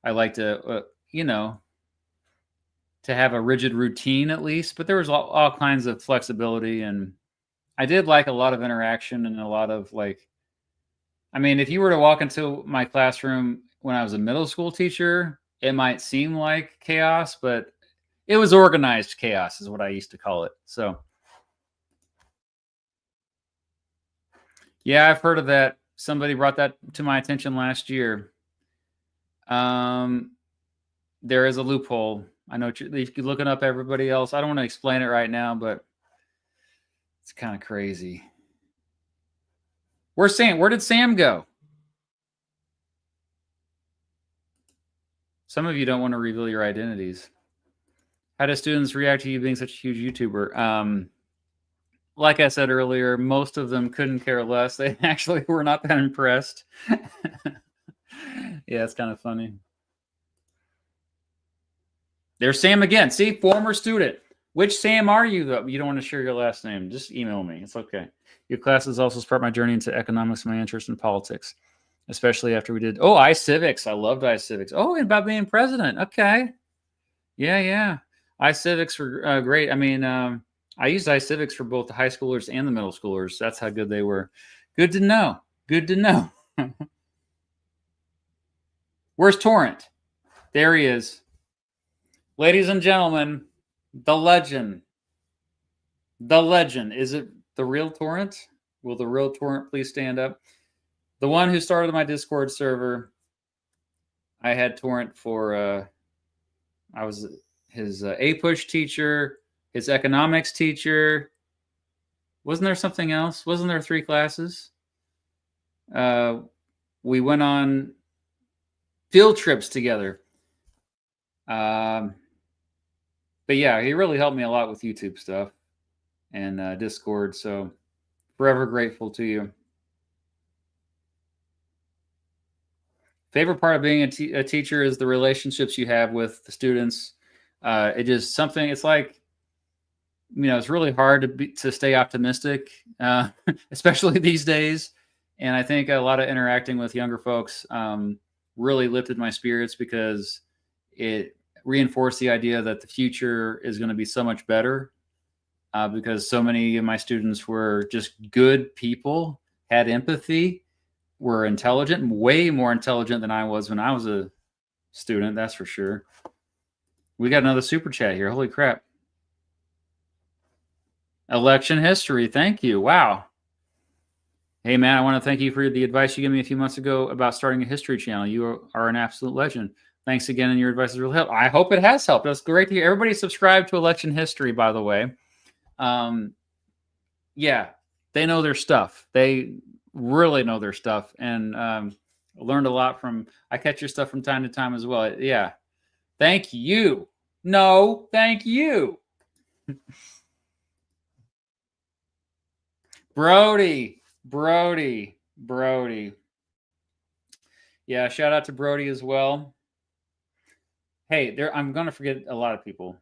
I like to, to have a rigid routine at least. But there was all kinds of flexibility, and I did like a lot of interaction and a lot of if you were to walk into my classroom when I was a middle school teacher, it might seem like chaos, but it was organized chaos is what I used to call it. So yeah, I've heard of that. Somebody brought that to my attention last year. There is a loophole. I know if you're looking up everybody else. I don't want to explain it right now, but it's kind of crazy. Where's Sam? Where did Sam go? Some of you don't want to reveal your identities. How do students react to you being such a huge YouTuber? Like I said earlier, most of them couldn't care less. They actually were not that impressed. Yeah, it's kind of funny. There's Sam again. See, former student. Which Sam are you, though? You don't want to share your last name. Just email me. It's okay. Your classes also sparked my journey into economics and my interest in politics, especially after we did. Oh, iCivics. I loved iCivics. Oh, and about being president. Okay. Yeah. iCivics were great. I mean, I used iCivics for both the high schoolers and the middle schoolers. That's how good they were. Good to know. Good to know. Where's Torrent? There he is. Ladies and gentlemen, the legend. The legend. Is it the real Torrent? Will the real Torrent please stand up? The one who started my Discord server. I had Torrent for, I was his A-push teacher, his economics teacher. Wasn't there something else? Wasn't there 3 classes? We went on field trips together. But yeah, he really helped me a lot with YouTube stuff and Discord. So forever grateful to you. Favorite part of being a teacher is the relationships you have with the students. It is something. It's like, it's really hard to stay optimistic, especially these days. And I think a lot of interacting with younger folks really lifted my spirits because it reinforced the idea that the future is going to be so much better because so many of my students were just good people, had empathy, were intelligent, way more intelligent than I was when I was a student. That's for sure. We got another super chat here. Holy crap. Election history. Thank you. Wow. Hey, man, I want to thank you for the advice you gave me a few months ago about starting a history channel. You are an absolute legend. Thanks again, and your advice has really helped. I hope it has helped. That's great to hear. Everybody subscribe to Election History, by the way. Yeah, they know their stuff. They really know their stuff, and learned a lot from. I catch your stuff from time to time as well. Yeah, thank you. No, thank you, Brody. Yeah, shout out to Brody as well. Hey, there. I'm gonna forget a lot of people.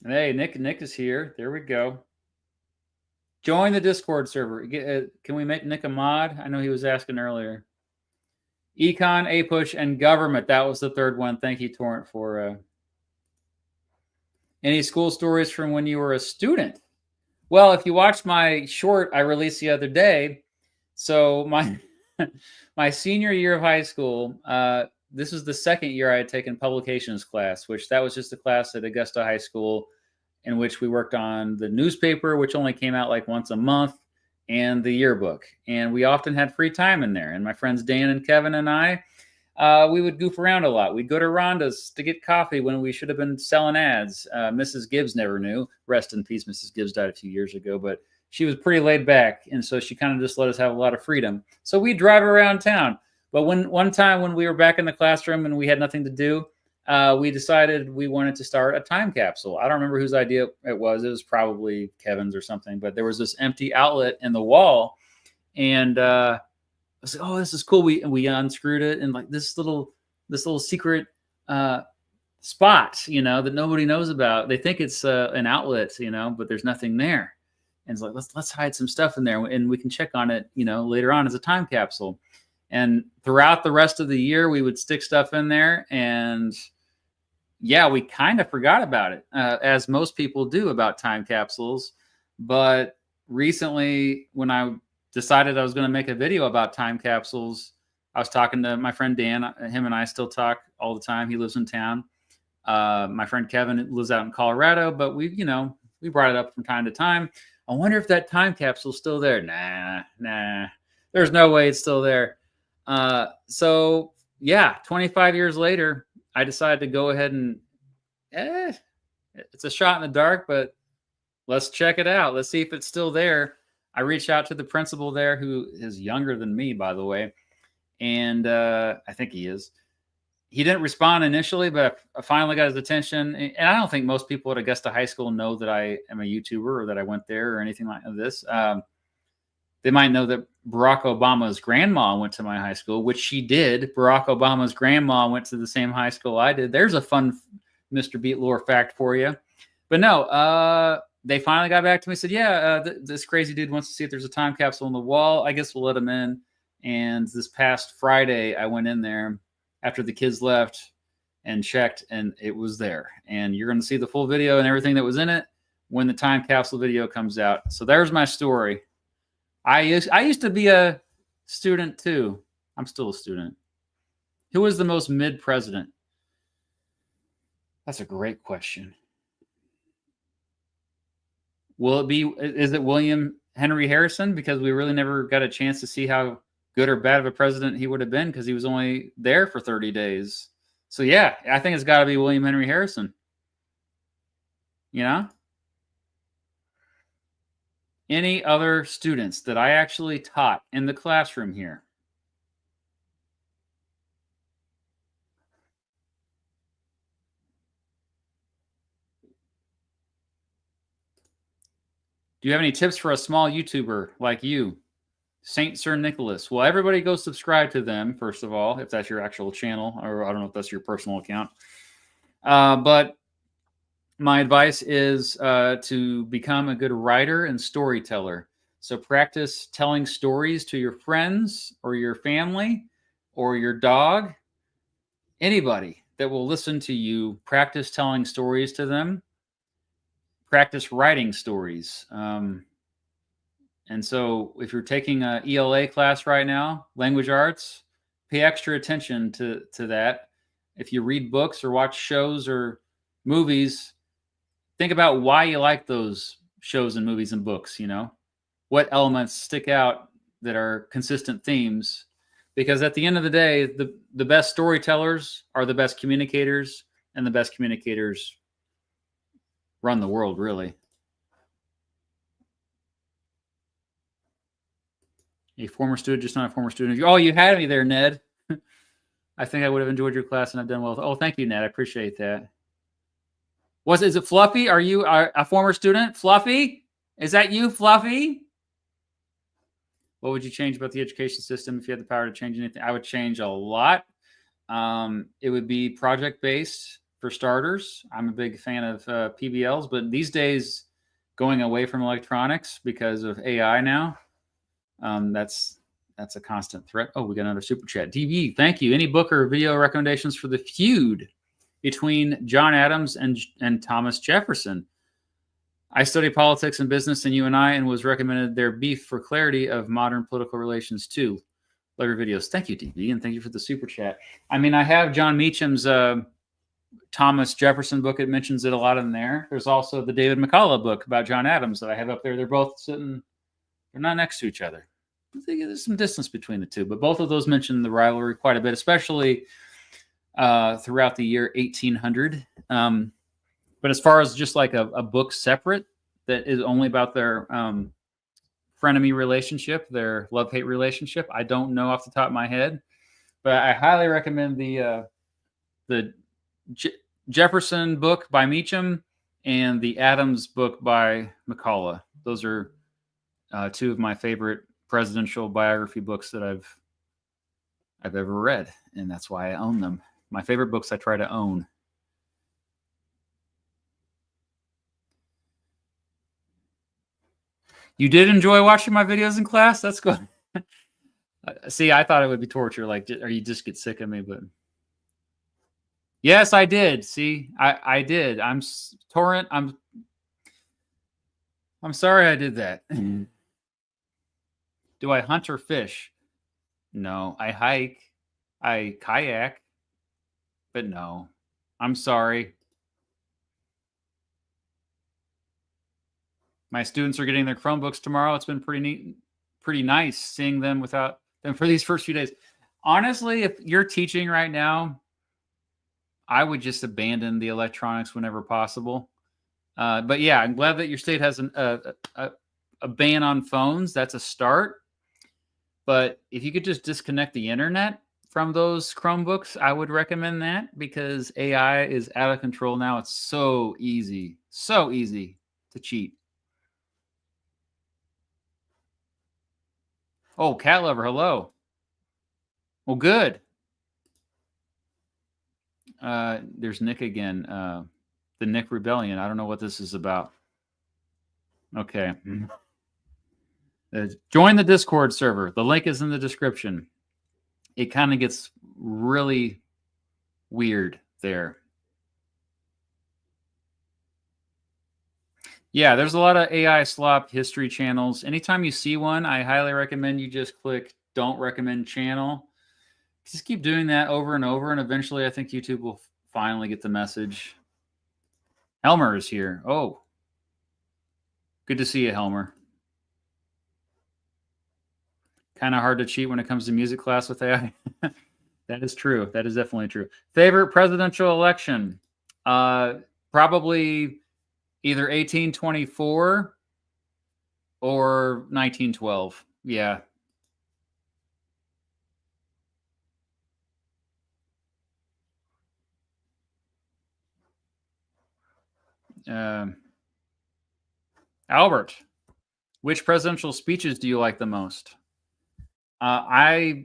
Hey, Nick is here. There we go. Join the Discord server. Can we make Nick a mod? I know he was asking earlier. Econ, A-Push, and Government. That was the third one. Thank you, Torrent, for any school stories from when you were a student. Well, if you watched my short I released the other day, so my senior year of high school, this was the second year I had taken publications class, which that was just a class at Augusta High School in which we worked on the newspaper, which only came out like once a month, and the yearbook. And we often had free time in there. And my friends Dan and Kevin and I, we would goof around a lot. We'd go to Rhonda's to get coffee when we should have been selling ads. Mrs. Gibbs never knew. Rest in peace. Mrs. Gibbs died a few years ago, but she was pretty laid back. And so she kind of just let us have a lot of freedom. So we'd drive around town. But one time when we were back in the classroom and we had nothing to do, we decided we wanted to start a time capsule. I don't remember whose idea it was. It was probably Kevin's or something. But there was this empty outlet in the wall. And I was like, oh, this is cool. We unscrewed it, and like this little secret spot, that nobody knows about. They think it's an outlet, but there's nothing there. And it's like, let's hide some stuff in there, and we can check on it, later on as a time capsule. And throughout the rest of the year, we would stick stuff in there, and yeah, we kind of forgot about it, as most people do about time capsules. But recently, when I decided I was going to make a video about time capsules, I was talking to my friend Dan. Him and I still talk all the time. He lives in town. My friend Kevin lives out in Colorado, but we brought it up from time to time. I wonder if that time capsule's still there. Nah. There's no way it's still there. So yeah, 25 years later, I decided to go ahead and it's a shot in the dark, but let's check it out. Let's see if it's still there. I reached out to the principal there, who is younger than me, by the way. And I think he is. He didn't respond initially, but I finally got his attention. And I don't think most people at Augusta High School know that I am a YouTuber or that I went there or anything like this. They might know that Barack Obama's grandma went to my high school, which she did. Barack Obama's grandma went to the same high school I did. There's a fun Mr. Beat lore fact for you. But no, they finally got back to me and said, yeah, this crazy dude wants to see if there's a time capsule on the wall. I guess we'll let him in. And this past Friday, I went in there after the kids left and checked, and it was there. And you're going to see the full video and everything that was in it when the time capsule video comes out. So there's my story. I used to be a student too. I'm still a student. Who was the most mid president? That's a great question. Is it William Henry Harrison? Because we really never got a chance to see how good or bad of a president he would have been, because he was only there for 30 days. So yeah, I think it's got to be William Henry Harrison. Any other students that I actually taught in the classroom here? Do you have any tips for a small YouTuber like you? Saint Sir Nicholas. Well, everybody go subscribe to them, first of all, if that's your actual channel, or I don't know if that's your personal account. But my advice is to become a good writer and storyteller. So practice telling stories to your friends or your family or your dog, anybody that will listen to you. Practice telling stories to them. Practice writing stories. And so if you're taking an ELA class right now, language arts, pay extra attention to that. If you read books or watch shows or movies, think about why you like those shows and movies and books, you know? What elements stick out that are consistent themes? Because at the end of the day, the best storytellers are the best communicators, and the best communicators run the world, really. A former student, just not a former student. Oh, you had me there, Ned. I think I would have enjoyed your class and I've done well. Oh, thank you, Ned. I appreciate that. Is it Fluffy? Are you a former student? Fluffy? Is that you, Fluffy? What would you change about the education system if you had the power to change anything? I would change a lot. It would be project-based for starters. I'm a big fan of PBLs, but these days, going away from electronics because of AI now, that's a constant threat. Oh, we got another super chat. DB, thank you. Any book or video recommendations for the feud between John Adams and Thomas Jefferson? I study politics and business in UNI and was recommended their beef for clarity of modern political relations too. Love your videos. Thank you, DB, and thank you for the super chat. I mean, I have John Meacham's Thomas Jefferson book. It mentions it a lot in there. There's also the David McCullough book about John Adams that I have up there. They're both sitting, they're not next to each other. I think there's some distance between the two, but both of those mention the rivalry quite a bit, especially throughout the year 1800. But as far as just like a book separate that is only about their frenemy relationship, their love-hate relationship, I don't know off the top of my head. But I highly recommend the Jefferson book by Meacham and the Adams book by McCullough. Those are two of my favorite presidential biography books that I've ever read, and that's why I own them. My favorite books I try to own. You did enjoy watching my videos in class? That's good. See, I thought it would be torture. Like, or you just get sick of me, but yes, I did. See, I did. I'm Torrent. I'm sorry I did that. Do I hunt or fish? No. I hike. I kayak. But no. I'm sorry. My students are getting their Chromebooks tomorrow. It's been pretty neat, pretty nice seeing them without them for these first few days. Honestly, if you're teaching right now, I would just abandon the electronics whenever possible. But yeah, I'm glad that your state has a ban on phones. That's a start. But if you could just disconnect the internet from those Chromebooks, I would recommend that, because AI is out of control now. It's so easy to cheat. Oh, cat lover, hello. Well, good. There's Nick again. The Nick Rebellion. I don't know what this is about. Okay. Join the Discord server. The link is in the description. It kind of gets really weird there. Yeah, there's a lot of AI slop history channels. Anytime you see one, I highly recommend you just click don't recommend channel. Just keep doing that over and over, and eventually I think YouTube will finally get the message. Helmer is here. Oh, good to see you, Helmer. Kind of hard to cheat when it comes to music class with AI. That is true. That is definitely true. Favorite presidential election? Probably either 1824 or 1912. Yeah. Albert, which presidential speeches do you like the most? I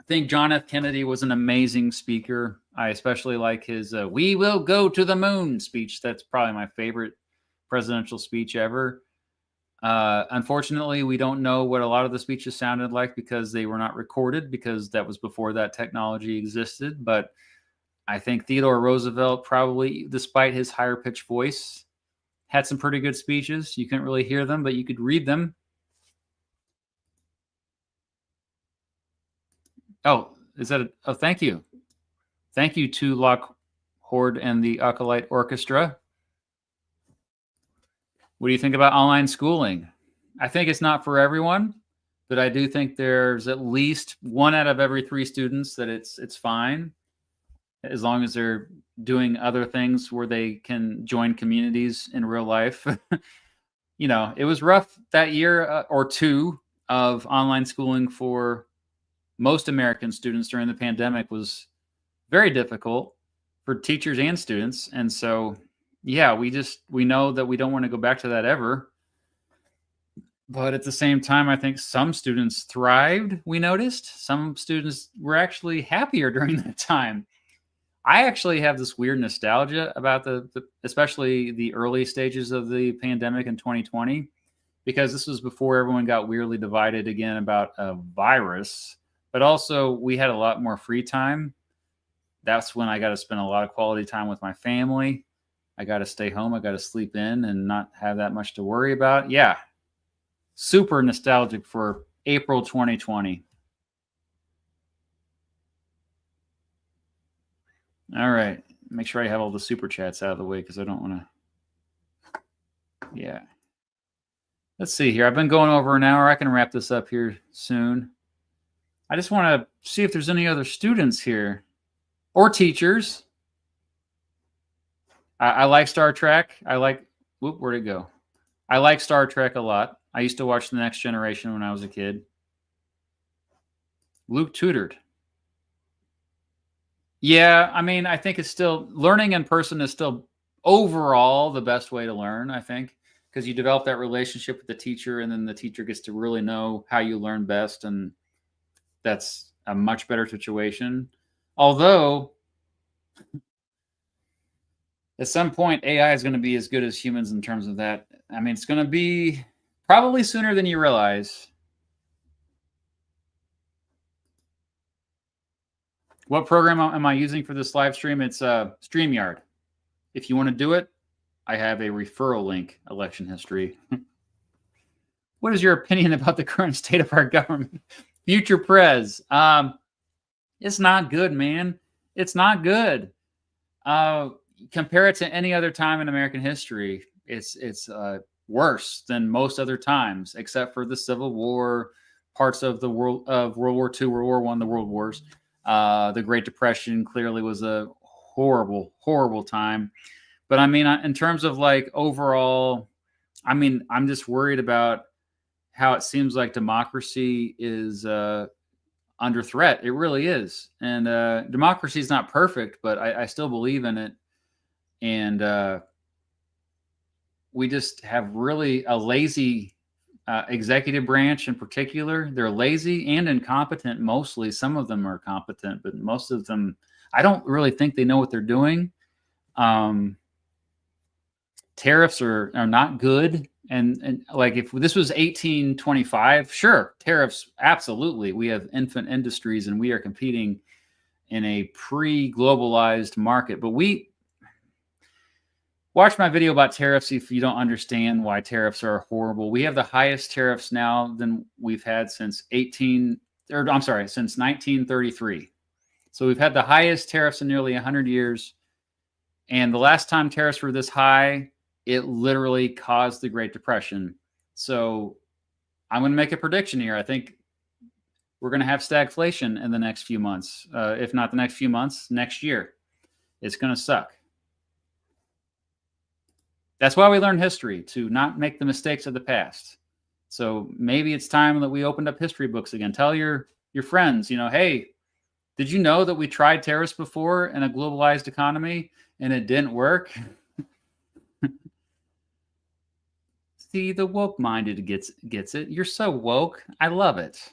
think John F. Kennedy was an amazing speaker. I especially like his "We will go to the moon" speech. That's probably my favorite presidential speech ever. Unfortunately, we don't know what a lot of the speeches sounded like because they were not recorded, because that was before that technology existed. But I think Theodore Roosevelt, probably, despite his higher pitched voice, had some pretty good speeches. You couldn't really hear them, but you could read them. Oh, is that oh, thank you. Thank you to Lock Horde and the Acolyte Orchestra. What do you think about online schooling? I think it's not for everyone, but I do think there's at least 1 out of every 3 students that it's fine as long as they're doing other things where they can join communities in real life. It was rough that year or 2 of online schooling for most American students during the pandemic was very difficult for teachers and students. And so, yeah, we know that we don't want to go back to that ever. But at the same time, I think some students thrived. We noticed some students were actually happier during that time. I actually have this weird nostalgia about especially the early stages of the pandemic in 2020, because this was before everyone got weirdly divided again about a virus, but also we had a lot more free time. That's when I got to spend a lot of quality time with my family. I got to stay home. I got to sleep in and not have that much to worry about. Yeah. Super nostalgic for April 2020. All right. Make sure I have all the super chats out of the way because I don't want to. Yeah. Let's see here. I've been going over an hour. I can wrap this up here soon. I just want to see if there's any other students here or teachers. I like Star Trek. Where'd it go? I like Star Trek a lot. I used to watch The Next Generation when I was a kid. Luke tutored. Yeah, I mean, I think it's still learning in person is still overall the best way to learn, I think, because you develop that relationship with the teacher and then the teacher gets to really know how you learn best. And that's a much better situation. Although at some point, AI is going to be as good as humans in terms of that. I mean, it's going to be probably sooner than you realize. What program am I using for this live stream? It's StreamYard. If you want to do it, I have a referral link, election history. What is your opinion about the current state of our government? Future Prez. It's not good, man. It's not good. Compare it to any other time in American history. It's worse than most other times, except for the Civil War, parts of the World War II, World War I, the World Wars. The Great Depression clearly was a horrible, horrible time. But I mean, in terms of like overall, I mean, I'm just worried about how it seems like democracy is under threat. It really is. And democracy is not perfect, but I still believe in it. And we just have really a lazy executive branch in particular. They're lazy and incompetent mostly. Some of them are competent, but most of them, I don't really think they know what they're doing. Tariffs are not good. And like if this was 1825, sure, tariffs, absolutely. We have infant industries and we are competing in a pre-globalized market. But watch my video about tariffs if you don't understand why tariffs are horrible. We have the highest tariffs now than we've had since 1933. So we've had the highest tariffs in nearly 100 years. And the last time tariffs were this high, it literally caused the Great Depression. So I'm going to make a prediction here. I think we're going to have stagflation in the next few months. If not the next few months, next year. It's going to suck. That's why we learn history, to not make the mistakes of the past. So maybe it's time that we opened up history books again. Tell your friends, hey, did you know that we tried tariffs before in a globalized economy and it didn't work? See, the woke-minded gets it. You're so woke. I love it.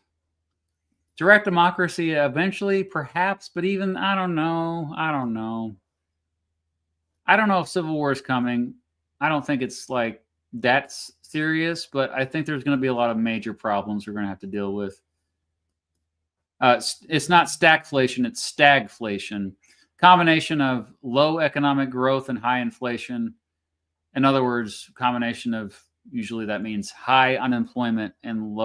Direct democracy eventually, perhaps, but even, I don't know. I don't know if civil war is coming. I don't think it's like that's serious, but I think there's going to be a lot of major problems we're going to have to deal with. It's not stagflation, it's stagflation. Combination of low economic growth and high inflation. In other words, combination of, usually that means high unemployment and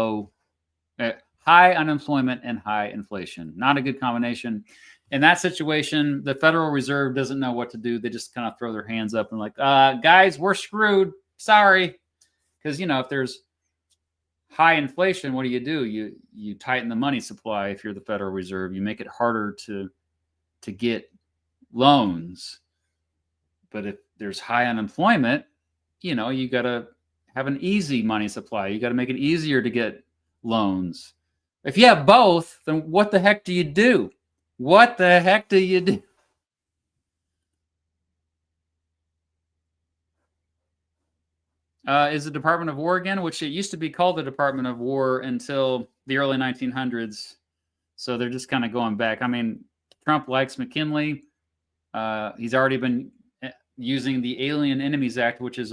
high inflation. Not a good combination. In that situation, the Federal Reserve doesn't know what to do. They just kind of throw their hands up and like, guys, we're screwed. Sorry. Because, if there's high inflation, what do? You tighten the money supply. If you're the Federal Reserve, you make it harder to get loans. But if there's high unemployment, you got to have an easy money supply. You got to make it easier to get loans. If you have both, then what the heck do you do? What the heck do you do? Is the Department of War again, which it used to be called the Department of War until the early 1900s. So they're just kind of going back. I mean, Trump likes McKinley. He's already been using the Alien Enemies Act, which is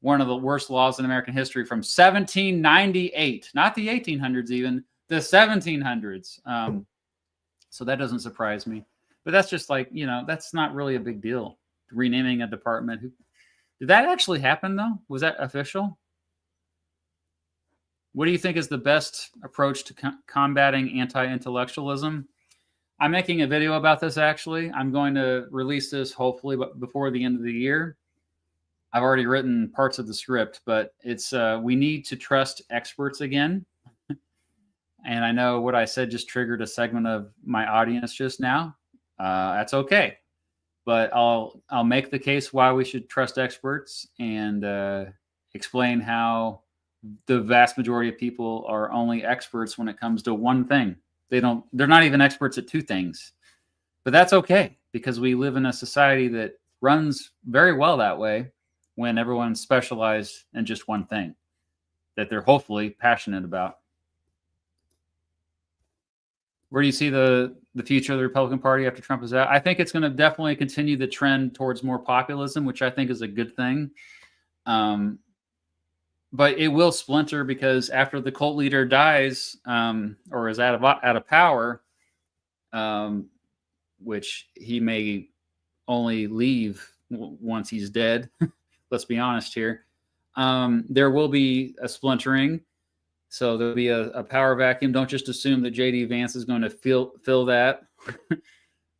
one of the worst laws in American history from 1798, not the 1800s even, the 1700s. So that doesn't surprise me. But that's just like, that's not really a big deal. Renaming a department. Did that actually happen, though? Was that official? What do you think is the best approach to combating anti-intellectualism? I'm making a video about this, actually. I'm going to release this hopefully before the end of the year. I've already written parts of the script, but it's we need to trust experts again. And I know what I said just triggered a segment of my audience just now. That's okay. But I'll make the case why we should trust experts and explain how the vast majority of people are only experts when it comes to one thing. They're not even experts at two things. But that's okay, because we live in a society that runs very well that way when everyone's specialized in just one thing that they're hopefully passionate about. Where do you see the future of the Republican Party after Trump is out? I think it's going to definitely continue the trend towards more populism, which I think is a good thing. But it will splinter because after the cult leader dies or is out of power, which he may only leave once he's dead. Let's be honest here. There will be a splintering. So there'll be a power vacuum. Don't just assume that J.D. Vance is going to fill that.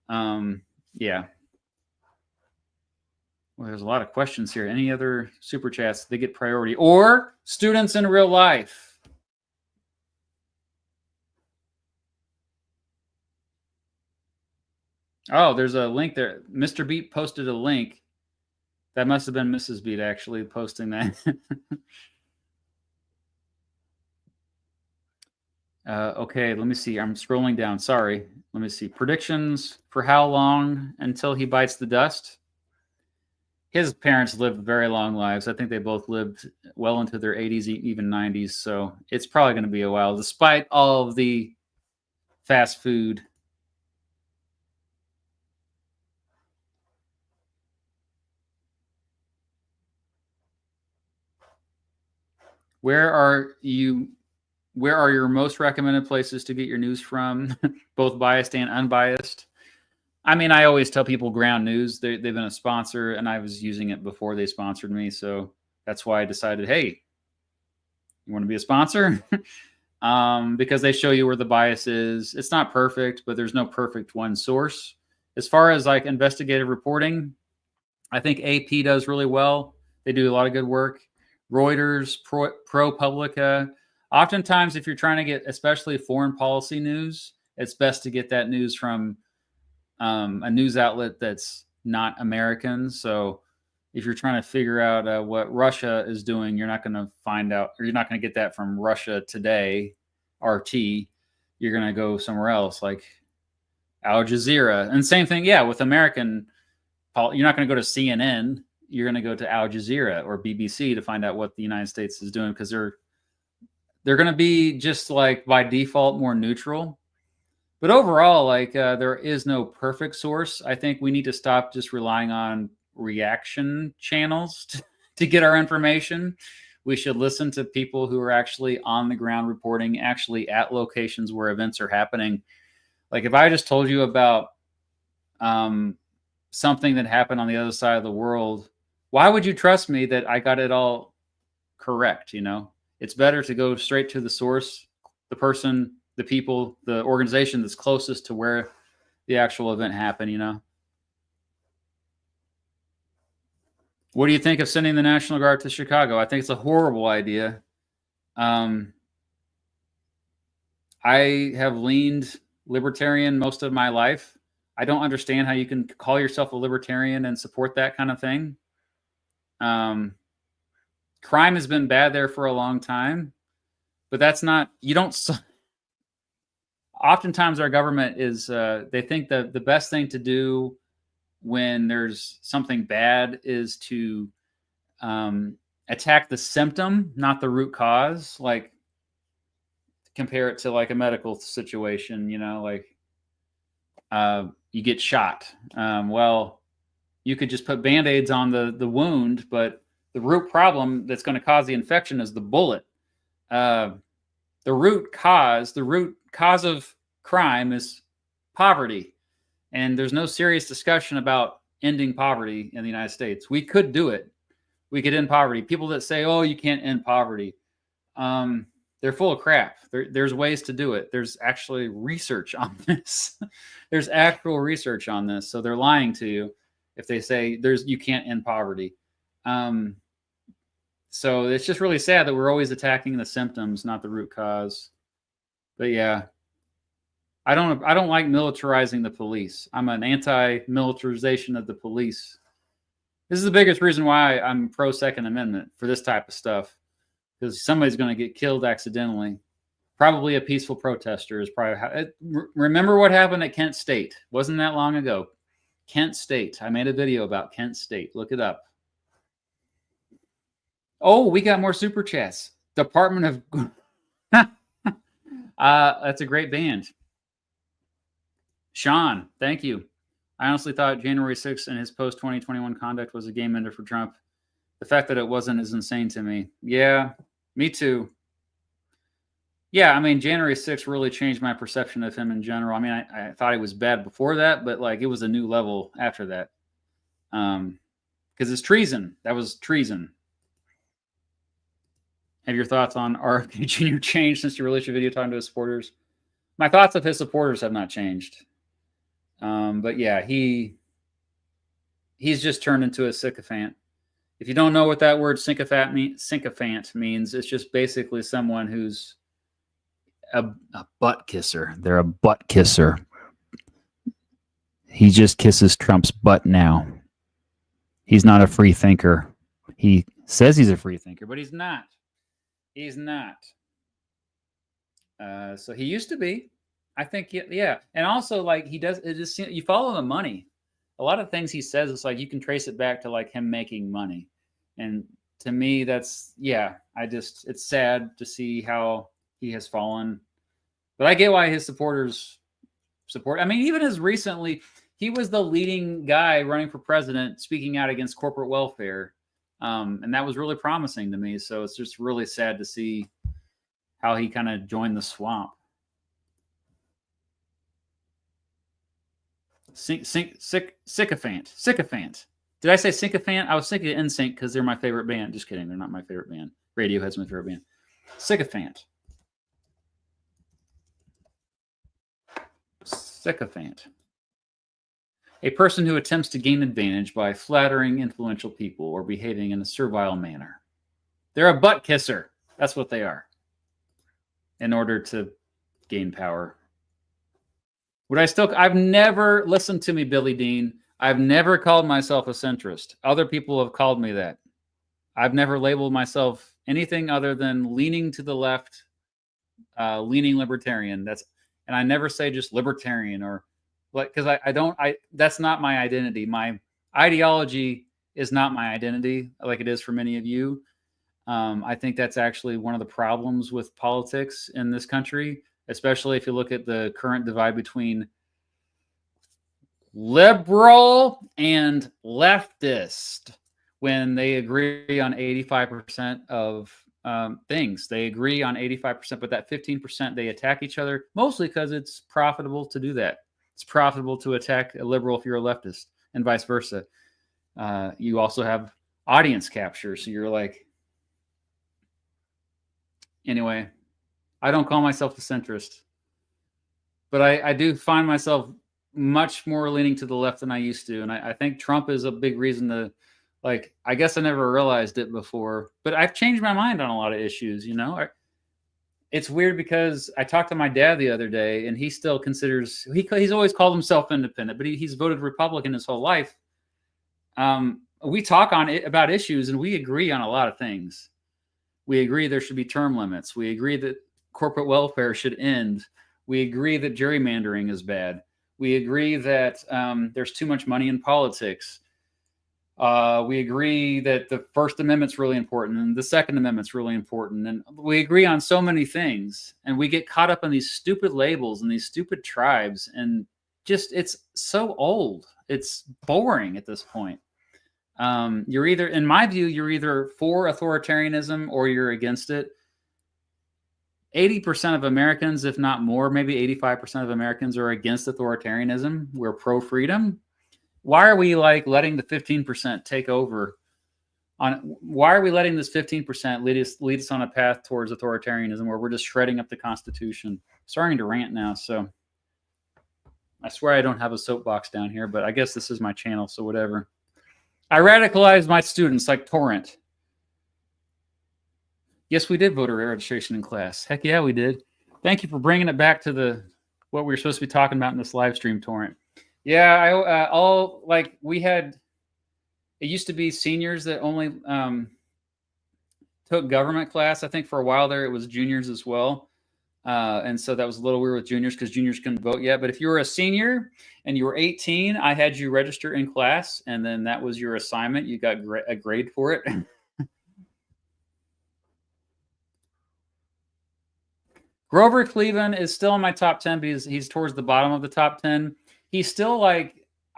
Yeah. Well, there's a lot of questions here. Any other super chats? They get priority. Or students in real life. Oh, there's a link there. Mr. Beat posted a link. That must have been Mrs. Beat actually posting that. Okay, let me see. I'm scrolling down. Sorry. Let me see. Predictions for how long until he bites the dust? His parents lived very long lives. I think they both lived well into their 80s, even 90s. So it's probably going to be a while, despite all of the fast food. Where are your most recommended places to get your news from, both biased and unbiased? I mean, I always tell people Ground News. They've been a sponsor, and I was using it before they sponsored me. So that's why I decided, hey, you want to be a sponsor? Because they show you where the bias is. It's not perfect, but there's no perfect one source. As far as like investigative reporting, I think AP does really well. They do a lot of good work. Reuters, ProPublica. Oftentimes, if you're trying to get especially foreign policy news, it's best to get that news from a news outlet that's not American. So if you're trying to figure out what Russia is doing, you're not going to find out, or you're not going to get that from Russia Today, RT. You're going to go somewhere else like Al Jazeera. And same thing, yeah, with American, you're not going to go to CNN. You're going to go to Al Jazeera or BBC to find out what the United States is doing, because they're going to be just like by default more neutral. But overall, like there is no perfect source. I think we need to stop just relying on reaction channels to get our information. We should listen to people who are actually on the ground reporting, actually at locations where events are happening. Like if I just told you about something that happened on the other side of the world, why would you trust me that I got it all correct? It's better to go straight to the source, the person, the people, the organization that's closest to where the actual event happened, What do you think of sending the National Guard to Chicago? I think it's a horrible idea. I have leaned libertarian most of my life. I don't understand how you can call yourself a libertarian and support that kind of thing. Crime has been bad there for a long time, but that's not, you don't, oftentimes our government is, they think that the best thing to do when there's something bad is to attack the symptom, not the root cause. Like, compare it to like a medical situation, you know, like you get shot. Well, you could just put Band-Aids on the wound, but the root problem that's going to cause the infection is the bullet. The root cause of crime is poverty. And there's no serious discussion about ending poverty in the United States. We could do it. We could end poverty. People that say, oh, you can't end poverty, they're full of crap. There's ways to do it. There's actually research on this. There's actual research on this. So they're lying to you if they say you can't end poverty. So it's just really sad that we're always attacking the symptoms, not the root cause. But yeah, I don't like militarizing the police. I'm an anti-militarization of the police. This is the biggest reason why I'm pro Second Amendment for this type of stuff, because somebody's going to get killed accidentally. Probably a peaceful protester is probably. Remember what happened at Kent State? Wasn't that long ago? Kent State. I made a video about Kent State. Look it up. Oh, we got more super chats. Department of. That's a great band. Sean, thank you. I honestly thought January 6th and his post-2021 conduct was a game ender for Trump. The fact that it wasn't is insane to me. Yeah, me too. Yeah, I mean, January 6th really changed my perception of him in general. I mean, I thought he was bad before that, but like it was a new level after that. Because it's treason. That was treason. Have your thoughts on RFK Jr. changed since you released your video talking to his supporters? My thoughts of his supporters have not changed. But yeah, he's just turned into a sycophant. If you don't know what that word sycophant means, it's just basically someone who's a butt kisser. They're a butt kisser. He just kisses Trump's butt now. He's not a free thinker. He says he's a free thinker, but he's not. He's not. So he used to be. I think, yeah. And also, like, he does, it just, you follow the money. A lot of things he says, it's like you can trace it back to like him making money. And to me, that's, yeah, it's sad to see how he has fallen. But I get why his supporters support. I mean, even as recently, he was the leading guy running for president, speaking out against corporate welfare. And that was really promising to me. So it's just really sad to see how he kind of joined the swamp. Sycophant. Did I say sycophant? I was thinking of NSYNC because they're my favorite band. Just kidding. They're not my favorite band. Radiohead's my favorite band. Sycophant. Sycophant. A person who attempts to gain advantage by flattering influential people or behaving in a servile manner. They're a butt kisser. That's what they are. In order to gain power. I've never, listened to me, Billy Dean. I've never called myself a centrist. Other people have called me that. I've never labeled myself anything other than leaning to the left, leaning libertarian. And I never say just libertarian or like, because that's not my identity. My ideology is not my identity like it is for many of you. I think that's actually one of the problems with politics in this country, especially if you look at the current divide between liberal and leftist. When they agree on 85% of things, they agree on 85%, but that 15% they attack each other, mostly because it's profitable to do that. It's profitable to attack a liberal if you're a leftist, and vice versa. You also have audience capture, so you're like, anyway, I don't call myself a centrist, but I do find myself much more leaning to the left than I used to. And I think Trump is a big reason to Like, I guess I never realized it before, but I've changed my mind on a lot of issues, it's weird because I talked to my dad the other day, and he still considers he's always called himself independent, but he's voted Republican his whole life. We talk about issues, and we agree on a lot of things. We agree there should be term limits. We agree that corporate welfare should end. We agree that gerrymandering is bad. We agree that there's too much money in politics. We agree that the First Amendment's really important and the Second Amendment's really important. And we agree on so many things. And we get caught up in these stupid labels and these stupid tribes. And just, it's so old. It's boring at this point. You're either, in my view, you're either for authoritarianism or you're against it. 80% of Americans, if not more, maybe 85% of Americans are against authoritarianism. We're pro-freedom. Why are we like letting the 15% take over why are we letting this 15% lead us on a path towards authoritarianism where we're just shredding up the Constitution? Starting to rant now, so I swear I don't have a soapbox down here, but I guess this is my channel, so whatever. I radicalized my students like Torrent. Yes, we did voter registration in class. Heck yeah, we did. Thank you for bringing it back to what we were supposed to be talking about in this live stream, Torrent. Yeah, we had, it used to be seniors that only took government class. I think for a while there it was juniors as well. And so that was a little weird with juniors because juniors couldn't vote yet. But if you were a senior and you were 18, I had you register in class, and then that was your assignment. You got a grade for it. Grover Cleveland is still in my top 10 because he's towards the bottom of the top 10. He's still I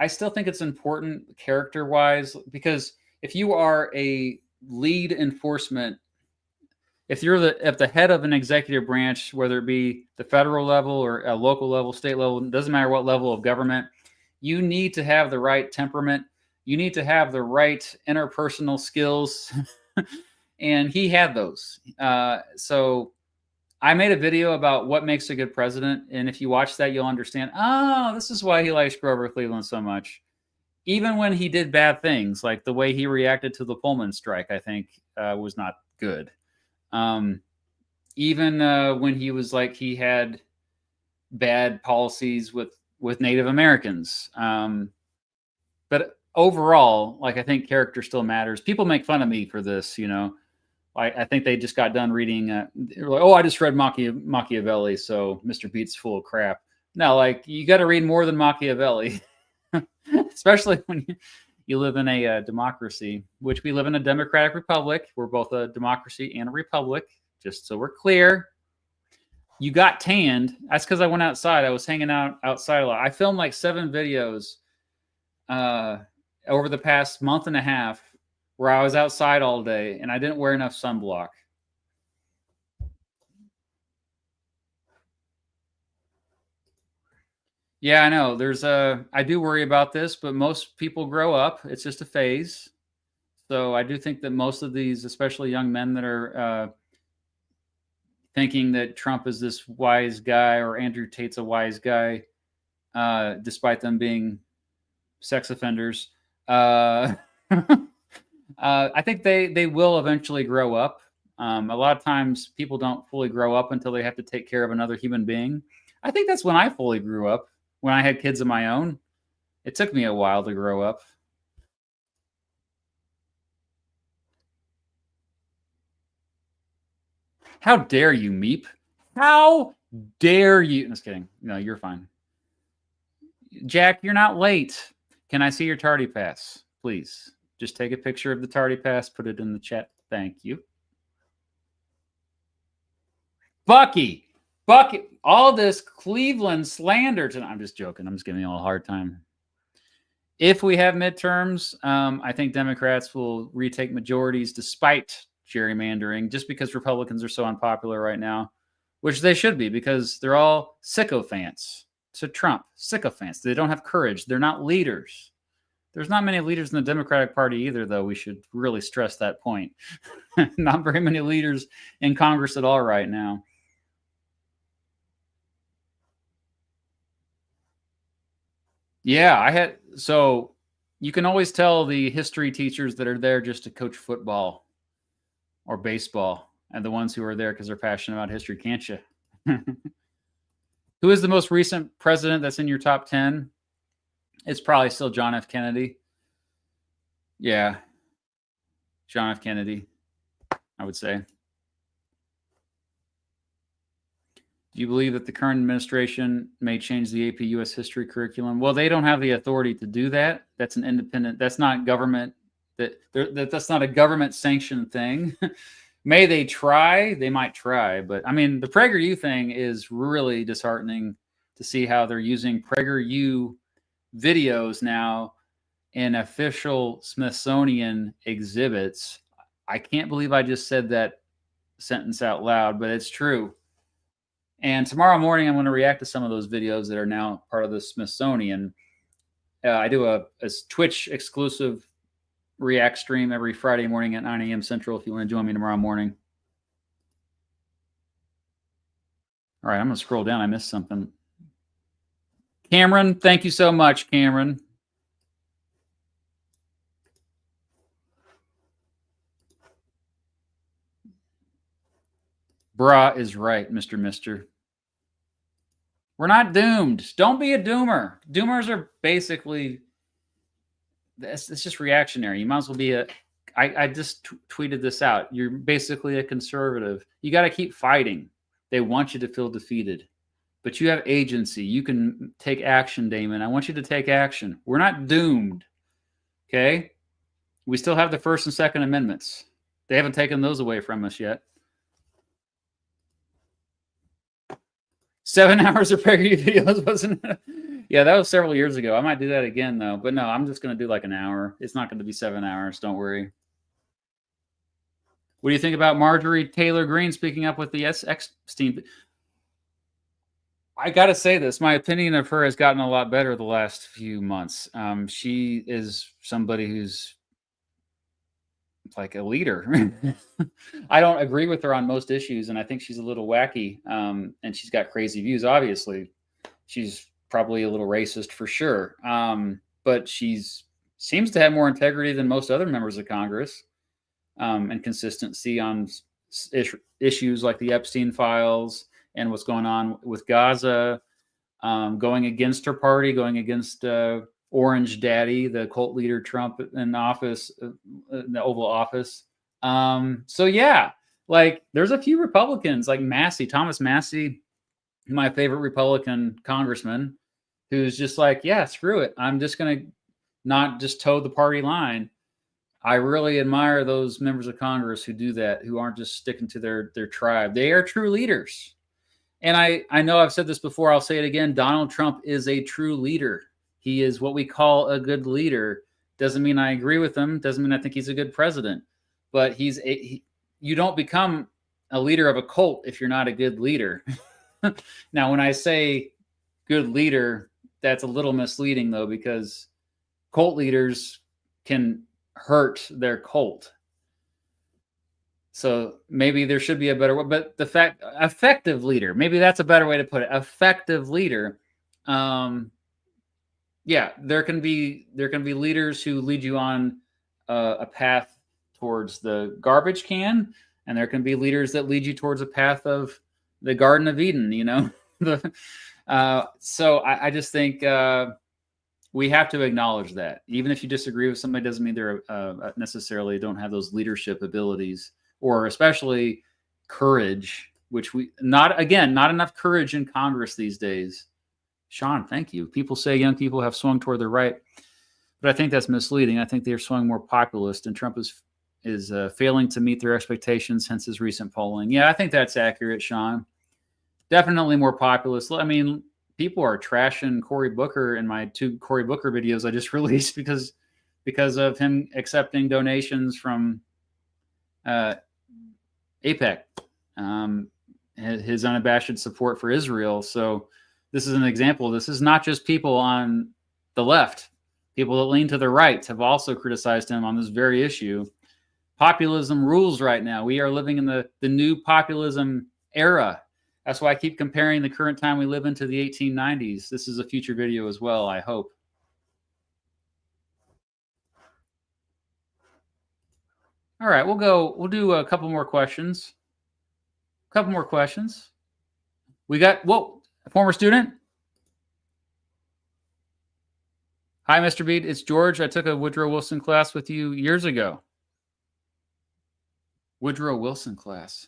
still think it's important character-wise, because if you are a lead enforcement, if you're at the head of an executive branch, whether it be the federal level or a local level, state level, it doesn't matter what level of government, you need to have the right temperament. You need to have the right interpersonal skills. And he had those. So I made a video about what makes a good president. And if you watch that, you'll understand, oh, this is why he likes Grover Cleveland so much. Even when he did bad things, like the way he reacted to the Pullman strike, I think was not good. Even when he was he had bad policies with Native Americans. But overall, I think character still matters. People make fun of me for this, I think they just got done reading. They're like, oh, I just read Machiavelli, so Mr. Beat's full of crap. No, you got to read more than Machiavelli, especially when you live in a democracy, which we live in a democratic republic. We're both a democracy and a republic, just so we're clear. You got tanned. That's because I went outside. I was hanging out outside a lot. I filmed 7 videos over the past month and a half where I was outside all day and I didn't wear enough sunblock. Yeah, I know. I do worry about this, but most people grow up. It's just a phase. So I do think that most of these, especially young men that are thinking that Trump is this wise guy or Andrew Tate's a wise guy, despite them being sex offenders, I think they will eventually grow up. A lot of times people don't fully grow up until they have to take care of another human being. I think that's when I fully grew up, when I had kids of my own. It took me a while to grow up. How dare you, Meep? How dare you? Just kidding. No, you're fine. Jack, you're not late. Can I see your tardy pass, please? Just take a picture of the tardy pass, put it in the chat. Thank you. Bucky, all this Cleveland slander tonight. I'm just joking. I'm just giving you all a hard time. If we have midterms, I think Democrats will retake majorities despite gerrymandering, just because Republicans are so unpopular right now, which they should be, because they're all sycophants to Trump. Sycophants. They don't have courage. They're not leaders. There's not many leaders in the Democratic Party either, though. We should really stress that point. Not very many leaders in Congress at all right now. Yeah, You can always tell the history teachers that are there just to coach football or baseball, and the ones who are there because they're passionate about history, can't you? Who is the most recent president that's in your top 10? It's probably still John F. Kennedy. Yeah, John F. Kennedy, I would say. Do you believe that the current administration may change the AP U.S. history curriculum? Well, they don't have the authority to do that. That's an independent. That's not government. That's not a government sanctioned thing. May they try? They might try, but I mean, the PragerU thing is really disheartening to see how they're using PragerU videos now in official Smithsonian exhibits. I can't believe I just said that sentence out loud, but it's true. And tomorrow morning, I'm going to react to some of those videos that are now part of the Smithsonian. I do a Twitch exclusive react stream every Friday morning at 9 a.m. Central if you want to join me tomorrow morning. All right, I'm going to scroll down. I missed something. Cameron, thank you so much, Cameron. Bra is right, Mr. Mister. We're not doomed. Don't be a doomer. Doomers are basically, it's just reactionary. You might as well be a, I just tweeted this out. You're basically a conservative. You got to keep fighting. They want you to feel defeated. But you have agency. You can take action, Damon. I want you to take action. We're not doomed. Okay? We still have the First and Second Amendments. They haven't taken those away from us yet. 7 hours of PragerU videos, wasn't it? Yeah, that was several years ago. I might do that again, though. But no, I'm just going to do like an hour. It's not going to be 7 hours. Don't worry. What do you think about Marjorie Taylor Greene speaking up with the Epstein? I got to say this. My opinion of her has gotten a lot better the last few months. She is somebody who's like a leader. I don't agree with her on most issues, and I think she's a little wacky, and she's got crazy views. Obviously, she's probably a little racist for sure, but she's seems to have more integrity than most other members of Congress, and consistency on issues like the Epstein files and what's going on with Gaza, going against her party, going against Orange Daddy, the cult leader Trump in office, in the Oval Office. So yeah, like there's a few Republicans like Thomas Massey, my favorite Republican congressman, who's just like, yeah, screw it. I'm just going to not just toe the party line. I really admire those members of Congress who do that, who aren't just sticking to their tribe. They are true leaders. And I know I've said this before. I'll say it again. Donald Trump is a true leader. He is what we call a good leader. Doesn't mean I agree with him. Doesn't mean I think he's a good president. But you don't become a leader of a cult if you're not a good leader. Now, when I say good leader, that's a little misleading, though, because cult leaders can hurt their cult. So maybe there should be a better way. But effective leader, maybe that's a better way to put it. Effective leader. Yeah, there can be leaders who lead you on a path towards the garbage can, and there can be leaders that lead you towards a path of the Garden of Eden. You know, so I just think we have to acknowledge that even if you disagree with somebody, doesn't mean they're necessarily don't have those leadership abilities or especially courage, which not enough courage in Congress these days. Sean, thank you. People say young people have swung toward the right, but I think that's misleading. I think they're swung more populist, and Trump is failing to meet their expectations, hence his recent polling. Yeah, I think that's accurate, Sean. Definitely more populist. I mean, people are trashing Cory Booker in my 2 Cory Booker videos I just released because of him accepting donations from AIPAC, his unabashed support for Israel. So this is an example. This is not just people on the left. People that lean to the right have also criticized him on this very issue. Populism rules right now. We are living in the new populism era. That's why I keep comparing the current time we live in to the 1890s. This is a future video as well, I hope. All right, we'll do a couple more questions. We got, whoa, a former student. Hi, Mr. Beat. It's George. I took a Woodrow Wilson class with you years ago. Woodrow Wilson class.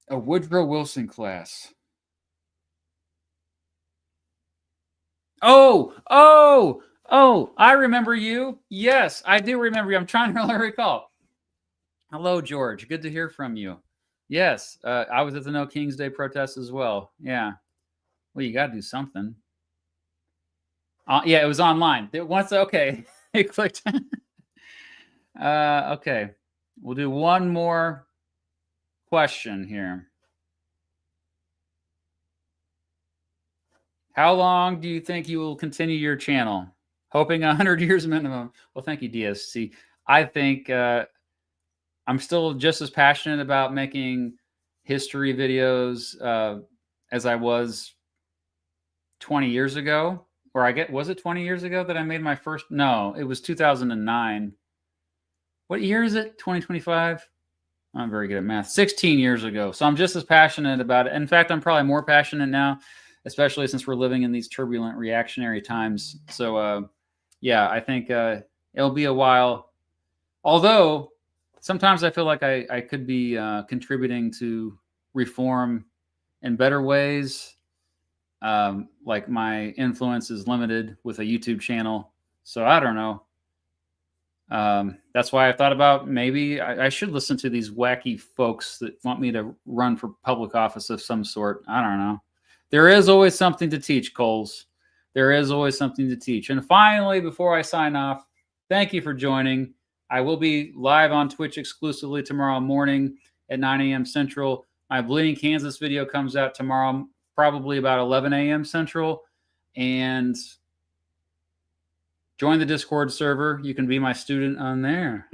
A Woodrow Wilson class. Oh, I remember you. Yes, I do remember you. I'm trying to really recall. Hello, George. Good to hear from you. Yes, I was at the No King's Day protest as well. Yeah. Well, you got to do something. Yeah, it was online. Okay, it clicked. Okay, we'll do one more question here. How long do you think you will continue your channel? Hoping 100 years minimum. Well, thank you, DSC. I think I'm still just as passionate about making history videos as I was 20 years ago. Or was it 20 years ago that I made my first? No, it was 2009. What year is it? 2025? I'm very good at math. 16 years ago. So I'm just as passionate about it. In fact, I'm probably more passionate now, especially since we're living in these turbulent reactionary times. So, yeah, I think it'll be a while. Although sometimes I feel like I could be contributing to reform in better ways. Like my influence is limited with a YouTube channel. So I don't know. That's why I thought about maybe I should listen to these wacky folks that want me to run for public office of some sort. I don't know. There is always something to teach, Coles. There is always something to teach. And finally, before I sign off, thank you for joining. I will be live on Twitch exclusively tomorrow morning at 9 a.m. Central. My Bleeding Kansas video comes out tomorrow, probably about 11 a.m. Central. And join the Discord server. You can be my student on there.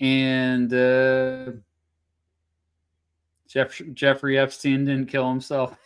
And Jeffrey Epstein didn't kill himself.